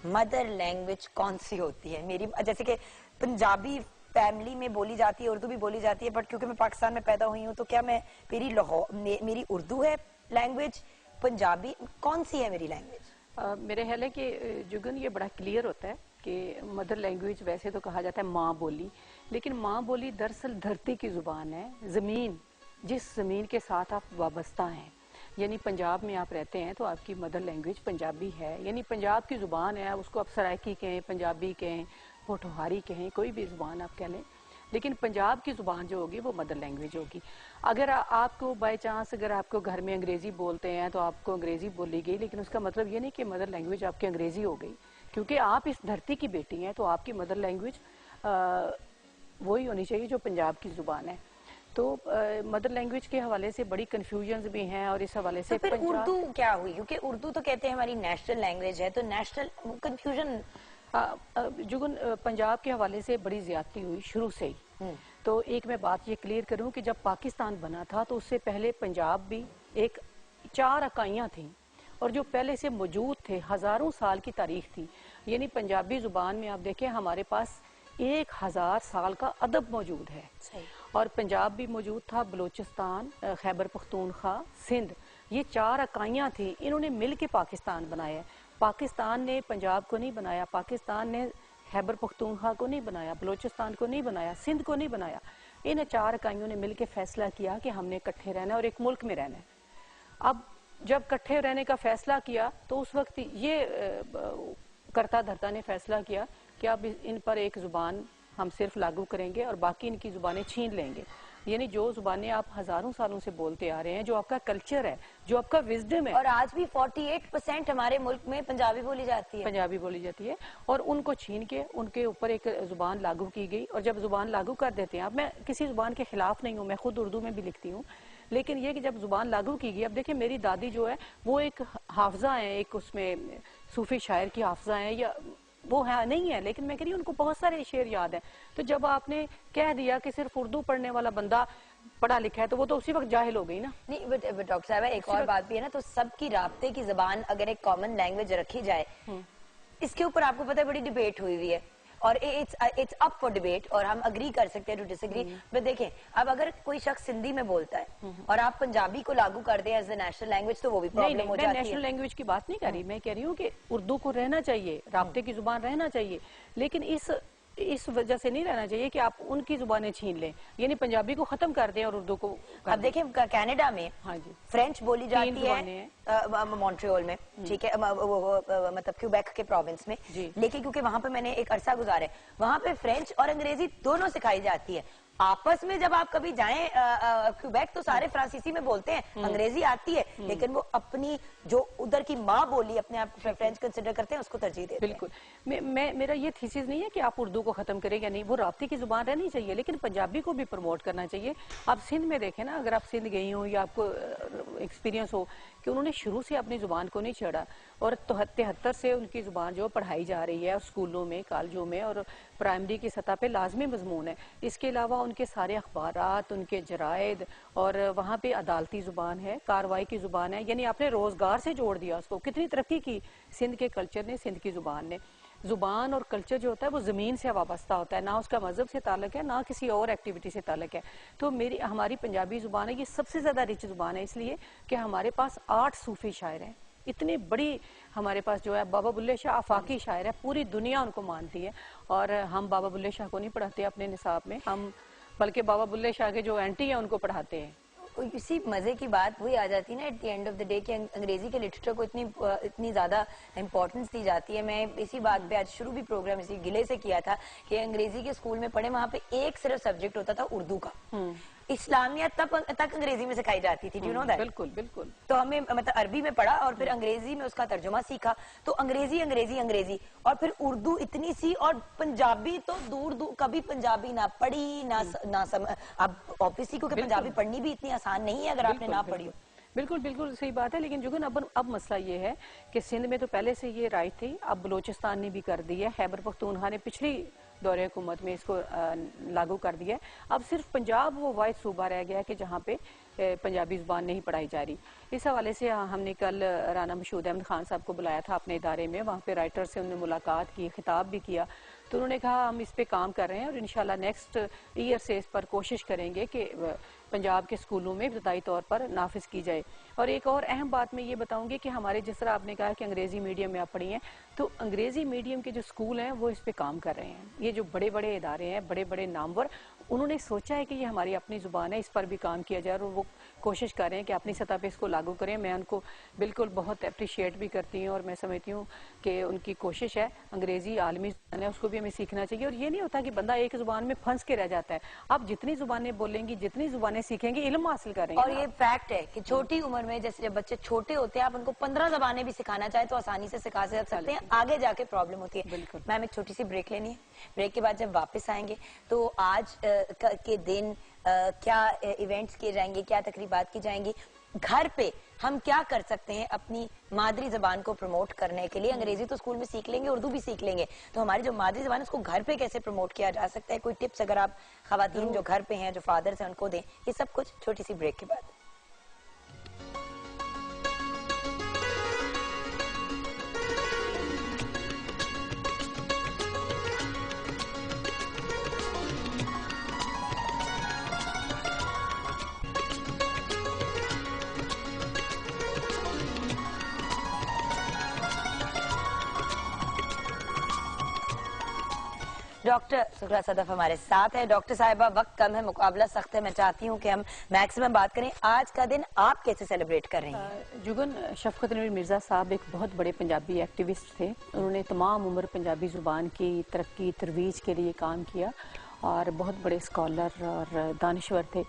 मदर लैंग्वेज कौन सी होती है? मेरी जैसे कि पंजाबी फैमिली में बोली जाती है, उर्दू भी बोली जाती है, बट क्योंकि मैं पाकिस्तान में पैदा हुई हूँ तो क्या मैं मेरी उर्दू है लैंग्वेज, पंजाबी कौन सी है मेरी लैंग्वेज? मेरे ख्याल है कि जुगन ये बड़ा क्लियर होता है कि मदर लैंग्वेज वैसे तो कहा जाता है माँ बोली, लेकिन माँ बोली दरअसल धरती की जुबान है, जमीन, जिस जमीन के साथ आप वाबस्ता हैं। यानी पंजाब में आप रहते हैं तो आपकी मदर लैंग्वेज पंजाबी है, यानी पंजाब की जुबान है, उसको आप सराइकी कहें, पंजाबी कहें, पोठोहारी कहें, कोई भी जुबान आप कह लें, लेकिन पंजाब की जुबान जो होगी वो मदर लैंग्वेज होगी। अगर आपको बाय चांस अगर आपको घर में अंग्रेजी बोलते हैं तो आपको अंग्रेजी बोली गई, लेकिन उसका मतलब ये नहीं कि मदर लैंग्वेज आपकी अंग्रेजी हो गई, क्योंकि आप इस धरती की बेटी हैं, तो आपकी मदर लैंग्वेज वही होनी चाहिए जो पंजाब की जुबान है। तो मदर लैंग्वेज के हवाले से बड़ी कंफ्यूजन्स भी हैं, और इस हवाले से तो फिर उर्दू क्या हुई? क्योंकि उर्दू तो कहते हैं हमारी नेशनल लैंग्वेज है, तो नेशनल कंफ्यूजन जुगन, पंजाब के हवाले से बड़ी ज्यादती हुई शुरू से ही। तो एक मैं बात ये क्लियर करूं कि जब पाकिस्तान बना था तो उससे पहले पंजाब भी एक 4 इकाइयां थी और जो पहले से मौजूद थे, हजारों साल की तारीख थी। यानी पंजाबी जुबान में आप देखें हमारे पास 1000 साल का अदब मौजूद है। और पंजाब भी मौजूद था, बलूचिस्तान, खैबर पख्तूनख्वा, सिंध, ये 4 इकाइयां थी। इन्होंने मिल के पाकिस्तान बनाया। पाकिस्तान ने पंजाब को नहीं बनाया, पाकिस्तान ने खैबर पख्तूनख्वा को नहीं बनाया, बलूचिस्तान को नहीं बनाया, सिंध को नहीं बनाया। इन 4 इकाइयों ने मिलकर फैसला किया कि हमने इकट्ठे रहना है और एक मुल्क में रहना है। अब जब इकट्ठे रहने का फैसला किया तो उस वक्त ये करता धरता ने फैसला किया कि अब इन पर एक जुबान हम सिर्फ लागू करेंगे और बाकी इनकी जुबानें छीन लेंगे। यानी जो जुबानें आप हजारों सालों से बोलते आ रहे हैं, जो आपका कल्चर है, जो आपका विजडम है। और आज भी 48% हमारे मुल्क में पंजाबी बोली जाती है। पंजाबी बोली जाती है और उनको छीन के उनके ऊपर एक जुबान लागू की गई। और जब जुबान लागू कर देते हैं, अब मैं किसी जुबान के खिलाफ नहीं हूँ, मैं खुद उर्दू में भी लिखती हूँ, लेकिन ये कि जब जुबान लागू की गई, अब देखिए मेरी दादी जो है वो एक हाफजा है, एक उसमें सूफी शायर की हाफजा है, या वो है नहीं है, लेकिन मैं कह रही हूँ उनको बहुत सारे शेर याद है। तो जब आपने कह दिया कि सिर्फ उर्दू पढ़ने वाला बंदा पढ़ा लिखा है, तो वो तो उसी वक्त जाहिल हो गई ना। नहीं, बट डॉक्टर साहब एक और बात भी है ना, तो सबकी राब्ते की जबान अगर एक कॉमन लैंग्वेज रखी जाए, इसके ऊपर आपको पता है बड़ी डिबेट हुई है और इट्स अप फॉर डिबेट और हम अग्री कर सकते हैं टू डिसएग्री। बट देखें, अब अगर कोई शख्स हिंदी में बोलता है और आप पंजाबी को लागू कर दें एज ए नेशनल लैंग्वेज, तो वो भी प्रॉब्लम हो जाती है। मैं नेशनल लैंग्वेज की बात नहीं कर रही, मैं कह रही हूँ कि उर्दू को रहना चाहिए, राब्ते की जुबान रहना चाहिए, लेकिन इस वजह से नहीं रहना चाहिए कि आप उनकी जुबानें छीन लें, यानी पंजाबी को खत्म कर दें और उर्दू को। अब देखें कनाडा में हाँ जी फ्रेंच बोली जाती है मॉन्ट्रियल में, ठीक है, मतलब क्यूबेक के प्रोविंस में, लेकिन क्योंकि वहां पे मैंने एक अरसा गुजारा है, वहां पे फ्रेंच और अंग्रेजी दोनों सिखाई जाती है। आपस में जब आप कभी जाएं क्यूबेक तो सारे फ्रांसीसी में बोलते हैं, अंग्रेजी आती है, लेकिन वो अपनी जो उधर की माँ बोली अपने आप फ्रेंच कंसिडर करते हैं, उसको तरजीह देते हैं। बिल्कुल, मेरा ये थीसिस नहीं है कि आप उर्दू को खत्म करें या नहीं, वो राब्ते की जुबान रहनी चाहिए, लेकिन पंजाबी को भी प्रमोट करना चाहिए। आप सिंध में देखें ना, अगर आप सिंध गई हो या आपको एक्सपीरियंस हो कि उन्होंने शुरू से अपनी जुबान को नहीं छेड़ा और 73 से उनकी जुबान जो पढ़ाई जा रही है स्कूलों में, कॉलेजों में और प्राइमरी की सतह पे लाजमी मजमून है। इसके अलावा उनके सारे अखबारात, उनके जरायद और वहाँ पे अदालती जुबान है, कार्रवाई की जुबान है, यानी आपने रोजगार से जोड़ दिया उसको। कितनी तरक्की की सिंध के कल्चर ने, सिंध की जुबान ने। जुबान और कल्चर जो होता है वो जमीन से वाबस्ता होता है, ना उसका मजहब से ताल्लुक है, ना किसी और एक्टिविटी से ताल्लुक है। तो हमारी पंजाबी जुबान है, ये सबसे ज्यादा रिच जुबान है, इसलिए कि हमारे पास 8 सूफी शायर हैं। इतनी बड़ी हमारे पास जो है बाबा बुल्ले शाह आफाकी शायर है, पूरी दुनिया उनको मानती है। और हम बाबा बुल्ले शाह को नहीं पढ़ाते अपने निसाब में, हम बल्कि बाबा बुल्ले शाह के जो एंटी है उनको पढ़ाते हैं। इसी मजे की बात वही आ जाती है ना at the end of the day कि अंग्रेजी के लिटरेचर को इतनी ज्यादा इंपॉर्टेंस दी जाती है। मैं इसी बात पे आज शुरू भी प्रोग्राम इसी गिले से किया था कि अंग्रेजी के स्कूल में पढ़े, वहाँ पे एक सिर्फ सब्जेक्ट होता था उर्दू का। इस्लामियत तक अंग्रेजी में सिखाई जाती थी, यू नो दैट। बिल्कुल बिल्कुल। तो हमें मतलब अरबी में पढ़ा और फिर अंग्रेजी में उसका तर्जुमा सीखा, तो अंग्रेजी अंग्रेजी अंग्रेजी और फिर उर्दू इतनी सी, और पंजाबी तो दूर दूर, कभी पंजाबी ना पढ़ी ना अब ऑब्वियसली क्योंकि पंजाबी पढ़नी भी इतनी आसान नहीं है अगर आपने ना पढ़ी हो। बिल्कुल बिल्कुल सही बात है, लेकिन जुगन अब मसला ये है कि सिंध में तो पहले से ये राइट थी, अब बलूचिस्तान ने भी कर दी है, खैबर पख्तूनख्वा ने पिछली दौरे हुकूमत में इसको लागू कर दिया है। अब सिर्फ पंजाब वो वाहिद सूबा रह गया है कि जहाँ पे पंजाबी जुबान नहीं पढ़ाई जा रही। इस हवाले से हमने कल राना मशहूद अहमद खान साहब को बुलाया था अपने इदारे में, वहाँ पे राइटर से उन्होंने मुलाकात की, खिताब भी किया, तो उन्होंने कहा हम इस पे काम कर रहे हैं और इंशाल्लाह नेक्स्ट ईयर से इस पर कोशिश करेंगे कि पंजाब के स्कूलों में इब्तदाई तौर पर नाफिज की जाए। और एक और अहम बात मैं ये बताऊंगी कि हमारे, जिस तरह आपने कहा कि अंग्रेजी मीडियम में आप पढ़ी हैं, तो अंग्रेजी मीडियम के जो स्कूल हैं वो इस पे काम कर रहे हैं। ये जो बड़े बड़े इदारे हैं, बड़े बड़े नामवर, उन्होंने सोचा है कि ये हमारी अपनी जुबान है, इस पर भी काम किया जाए और वो कोशिश कर रहे हैं कि अपनी सतह पे इसको लागू करें। मैं उनको बिल्कुल बहुत अप्रिशिएट भी करती हूँ और मैं समझती हूँ कि उनकी कोशिश है। अंग्रेजी आलमी जुबान है, उसको भी हमें सीखना चाहिए। और ये नहीं होता कि बंदा एक जुबान में फंस के रह जाता है। आप जितनी जुबानें बोलेंगी, जितनी जुबानें सीखेंगे, इल्म हासिल करेंगे। और ये फैक्ट है कि छोटी उम्र में, जैसे जब बच्चे छोटे होते हैं, आप उनको 15 जबानें भी सिखाना चाहे तो आसानी से सिखा सकते हैं, आगे जाके प्रॉब्लम होती है। बिल्कुल। मैम एक छोटी सी ब्रेक लेनी है, ब्रेक के बाद जब वापस आएंगे तो आज के दिन क्या इवेंट्स किए जाएंगे, क्या तकरीबात की जाएंगी, घर पे हम क्या कर सकते हैं अपनी मादरी जबान को प्रमोट करने के लिए? अंग्रेजी तो स्कूल में सीख लेंगे, उर्दू भी सीख लेंगे, तो हमारी जो मादरी जबान है उसको घर पे कैसे प्रमोट किया जा सकता है? कोई टिप्स अगर आप खवातीन जो घर पे हैं, जो फादर्स हैं, उनको दें, ये सब कुछ छोटी सी ब्रेक के बाद। डॉक्टर सुखरा सदफ हमारे साथ है। डॉक्टर साहिबा, वक्त कम है, मुकाबला सख्त है, मैं चाहती हूँ कि हम मैक्सिमम बात करें। आज का दिन आप कैसे सेलिब्रेट कर रही हैं? जुगन, शफकत नवीर मिर्ज़ा साहब एक बहुत बड़े पंजाबी एक्टिविस्ट थे। उन्होंने तमाम उम्र पंजाबी ज़ुबान की तरक्की तरवीज के लिए काम किया और बहुत बड़े स्कॉलर और दानिश्वर थे।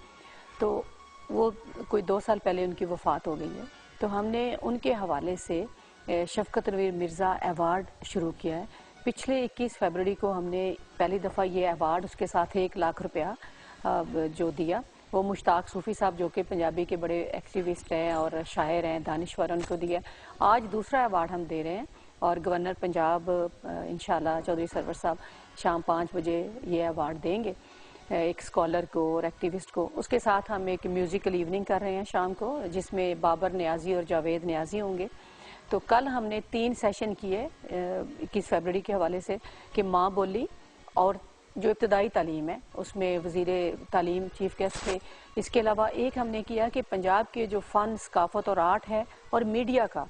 तो वो कोई 2 साल पहले उनकी वफ़ात हो गई है। तो हमने उनके हवाले से शफकत नवीर मिर्ज़ा अवार्ड शुरू किया है। पिछले 21 फरवरी को हमने पहली दफ़ा ये अवार्ड, उसके साथ 1 लाख रुपया जो दिया, वो मुश्ताक सूफ़ी साहब जो कि पंजाबी के बड़े एक्टिविस्ट हैं और शायर हैं, दानिश्वर, उनको दिया। आज दूसरा अवार्ड हम दे रहे हैं और गवर्नर पंजाब इंशाल्लाह चौधरी सरवर साहब शाम 5 बजे ये अवार्ड देंगे एक स्कॉलर को और एक्टिविस्ट को। उसके साथ हम एक म्यूज़िकल इवनिंग कर रहे हैं शाम को, जिसमें बाबर न्याजी और जावेद न्याजी होंगे। तो कल हमने 3 सेशन किए 21 फरवरी के हवाले से कि माँ बोली और जो इब्तदाई तालीम है उसमें वज़ीर तालीम चीफ गेस्ट थे। इसके अलावा एक हमने किया कि पंजाब के जो फ़न, सकाफ़त और आर्ट है और मीडिया का,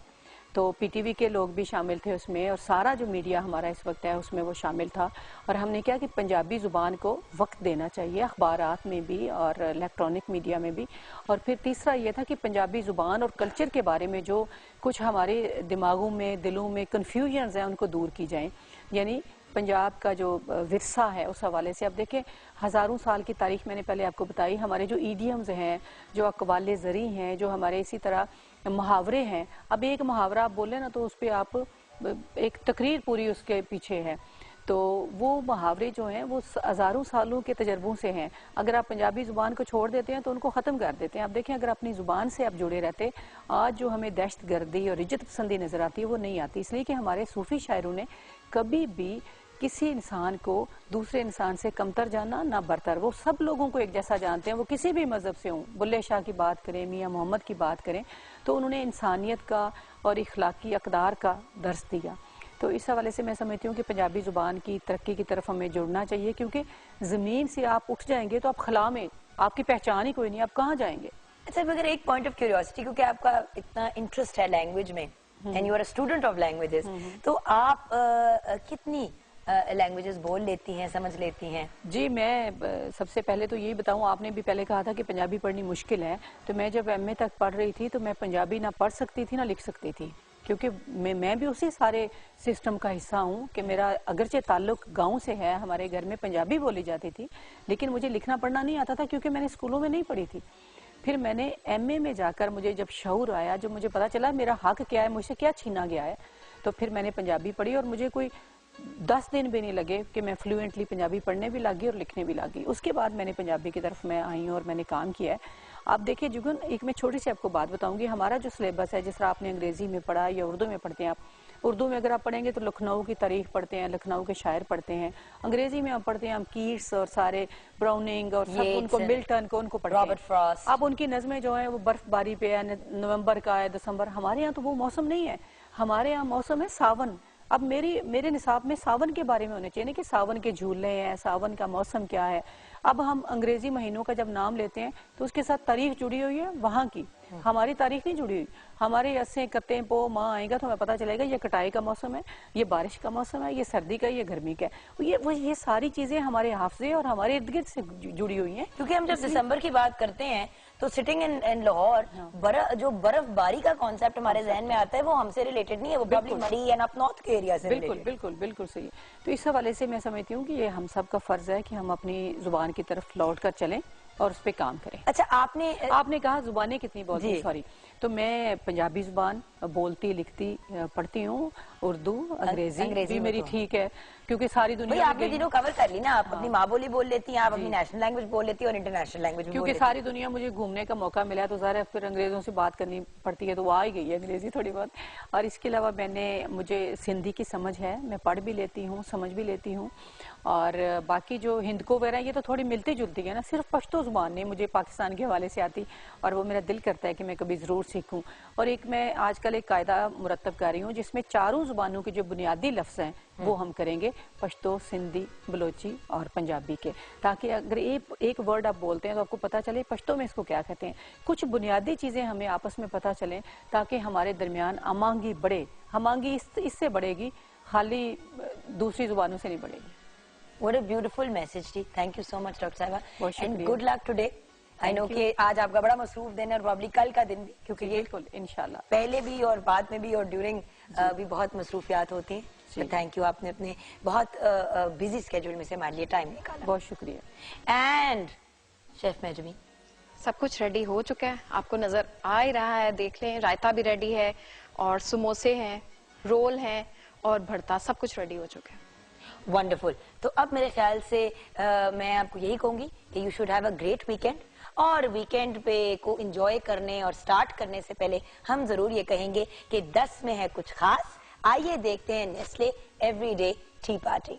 तो पीटीवी के लोग भी शामिल थे उसमें और सारा जो मीडिया हमारा इस वक्त है उसमें वो शामिल था। और हमने क्या कि पंजाबी ज़ुबान को वक्त देना चाहिए अखबारात में भी और इलेक्ट्रॉनिक मीडिया में भी। और फिर तीसरा ये था कि पंजाबी ज़ुबान और कल्चर के बारे में जो कुछ हमारे दिमागों में, दिलों में कन्फ्यूजन्स हैं उनको दूर की जाएँ। यानी पंजाब का जो विरसा है उस हवाले से अब देखें, हज़ारों साल की तारीख मैंने पहले आपको बताई। हमारे जो ईडियम्स हैं, जो अक़वाले ज़री हैं, जो हमारे इसी तरह मुहावरे हैं। अब एक मुहावरा आप बोले ना तो उस पर आप एक तकरीर पूरी उसके पीछे है। तो वो मुहावरे जो हैं वो हज़ारों सालों के तजर्बों से हैं। अगर आप पंजाबी ज़ुबान को छोड़ देते हैं तो उनको ख़त्म कर देते हैं। आप देखें, अगर अपनी ज़ुबान से आप जुड़े रहते, आज जो हमें दहशत गर्दी और इज्जत पसंदी नज़र आती है वो नहीं आती। इसलिए कि हमारे सूफ़ी शायरों ने कभी भी किसी इंसान को दूसरे इंसान से कमतर जाना ना बरतर, वो सब लोगों को एक जैसा जानते हैं, वो किसी भी मज़हब से हों। बुल्ले शाह की बात करें, मियाँ मोहम्मद की बात करें, तो उन्होंने इंसानियत का और इखलाकी अक़दार का दर्स दिया। तो इस हवाले से मैं समझती हूँ कि पंजाबी ज़ुबान की तरक्की की तरफ हमें जुड़ना चाहिए, क्योंकि ज़मीन से आप उठ जाएंगे तो आप खला में आपकी पहचान ही कोई नहीं, आप कहाँ जाएंगे। अच्छा, मगर एक पॉइंट ऑफ क्यूरियोसिटी, क्योंकि आपका इतना इंटरेस्ट है लैंग्वेज में and you are a student of languages, तो आप कितनी लैंग्वेजेस बोल लेती हैं, समझ लेती हैं? जी, मैं सबसे पहले तो यही बताऊं, आपने भी पहले कहा था कि पंजाबी पढ़नी मुश्किल है। तो मैं जब एमए तक पढ़ रही थी तो मैं पंजाबी ना पढ़ सकती थी ना लिख सकती थी, क्योंकि मैं भी उसी सारे सिस्टम का हिस्सा हूँ कि मेरा अगरचे ताल्लुक गांव से है, हमारे घर में पंजाबी बोली जाती थी, लेकिन मुझे लिखना पढ़ना नहीं आता था क्योंकि मैंने स्कूलों में नहीं पढ़ी थी। फिर मैंने एमए में जाकर मुझे जब शऊर आया, जब मुझे पता चला मेरा हक क्या है, मुझसे क्या छीना गया है, तो फिर मैंने पंजाबी पढ़ी और मुझे कोई 10 दिन भी नहीं लगे कि मैं फ्लुएंटली पंजाबी पढ़ने भी लगी और लिखने भी लगी। उसके बाद मैंने पंजाबी की तरफ मैं आई और मैंने काम किया है। आप देखिए जुगन, एक मैं छोटी सी आपको बात बताऊंगी। हमारा जो सिलेबस है, जिस तरह आपने अंग्रेजी में पढ़ा या उर्दू में पढ़ते हैं, आप उर्दू में अगर आप पढ़ेंगे तो लखनऊ की तारीख पढ़ते हैं, लखनऊ के शायर पढ़ते हैं। अंग्रेजी में आप पढ़ते हैं हम कीट्स और सारे ब्राउनिंग और सब उनको, मिल्टन को उनको पढ़ते हैं, रॉबर्ट फ्रॉस्ट। अब उनकी नज़में जो है वो बर्फबारी पे है, नवंबर का है, दिसंबर। हमारे यहाँ तो वो मौसम नहीं है, हमारे यहाँ मौसम है सावन। अब मेरे निसाब में सावन के बारे में होने चाहिए कि सावन के झूले हैं, सावन का मौसम क्या है। अब हम अंग्रेजी महीनों का जब नाम लेते हैं तो उसके साथ तारीख जुड़ी हुई है वहाँ की, हमारी तारीख नहीं जुड़ी हुई। हमारे अस्से कत्ते पो माँ आएगा तो हमें पता चलेगा ये कटाई का मौसम है, ये बारिश का मौसम है, ये सर्दी का, ये गर्मी का है। ये सारी चीजें हमारे हाफजे और हमारे इर्द गिर्द से जुड़ी हुई हैं। क्योंकि हम जब दिसंबर की बात करते हैं तो सिटिंग इन लाहौर, जो बर्फबारी का कॉन्सेप्ट हमारे जहन में आता है वो हमसे रिलेटेड नहीं है, वो प्रॉब्ली मरी एंड अप नॉर्थ के एरिया से बिल्कुल सही। तो इस हवाले से मैं समझती हूँ कि ये हम सब का फर्ज है कि हम अपनी जुबान की तरफ लौट कर चलें और उस पर काम करें। अच्छा, आपने कहा जुबानें कितनी बोलती, सॉरी, तो मैं पंजाबी जुबान बोलती, लिखती, पढ़ती हूँ, उर्दू, अंग्रेजी भी मेरी ठीक है। क्योंकि सारी भाई दुनिया में आपने गई तीनों कवर कर ली ना, आप अपनी माँ बोली बोल लेती हैं, आप अपनी नेशनल लैंग्वेज बोल लेती हैं और इंटरनेशनल लैंग्वेज भी बोल क्योंकि लेती हैं। सारी दुनिया मुझे घूमने का मौका मिला है, तो ज़ाहिर है फिर अंग्रेज़ों से बात करनी पड़ती है, तो वो आ ही गई है अंग्रेज़ी थोड़ी बहुत। और इसके अलावा मुझे सिंधी की समझ है, मैं पढ़ भी लेती हूँ, समझ भी लेती हूँ। और बाकी जो हिंदको वगैरह ये तो थोड़ी मिलती जुलती है ना, सिर्फ पश्तो ज़ुबान नहीं मुझे पाकिस्तान के हवाले से आती, और वो मेरा दिल करता है कि मैं कभी ज़रूर सीखूँ। और एक मैं आजकल एक कायदा मुरतब कर रही हूँ जिसमें चारों ज़ुबानों के जो बुनियादी लफ्ज़ हैं वो हम करेंगे, पश्तो, सिंधी, बलोची और पंजाबी के, ताकि अगर एक वर्ड आप बोलते हैं तो आपको पता चले पश्तो में इसको क्या कहते हैं। कुछ बुनियादी चीज़ें हमें आपस में पता चलें ताकि हमारे दरमियान अमांगी बढ़े। हमांगी इससे बढ़ेगी, खाली दूसरी ज़ुबानों से नहीं बढ़ेगी। What a beautiful message थी। Thank you so much doctor साहिबा, बहुत and शुक्रिया। good luck today। I know कि आज आपका बड़ा मसरूफ दिन है और प्रॉब्ली कल का दिन भी, क्योंकि ये बिल्कुल इंशाल्लाह पहले भी और बाद में भी और ड्यूरिंग भी बहुत मसरूफियात होती हैं। तो थैंक यू, आपने अपने बहुत बिजी स्केड्यूल में से हमारे लिए टाइम निकाला। बहुत शुक्रिया। एंड शेफ मेजमी, सब कुछ रेडी हो चुका है, आपको नजर आ ही रहा है, देख लें। रायता भी रेडी है और समोसे हैं, रोल हैं और भरता, सब कुछ रेडी हो चुका है। वंडरफुल। तो अब मेरे ख्याल से मैं आपको यही कहूंगी कि you should have a great weekend, और वीकेंड पे को एंजॉय करने और स्टार्ट करने से पहले हम जरूर ये कहेंगे कि 10 में है कुछ खास। आइए देखते हैं नेस्ले एवरीडे टी पार्टी।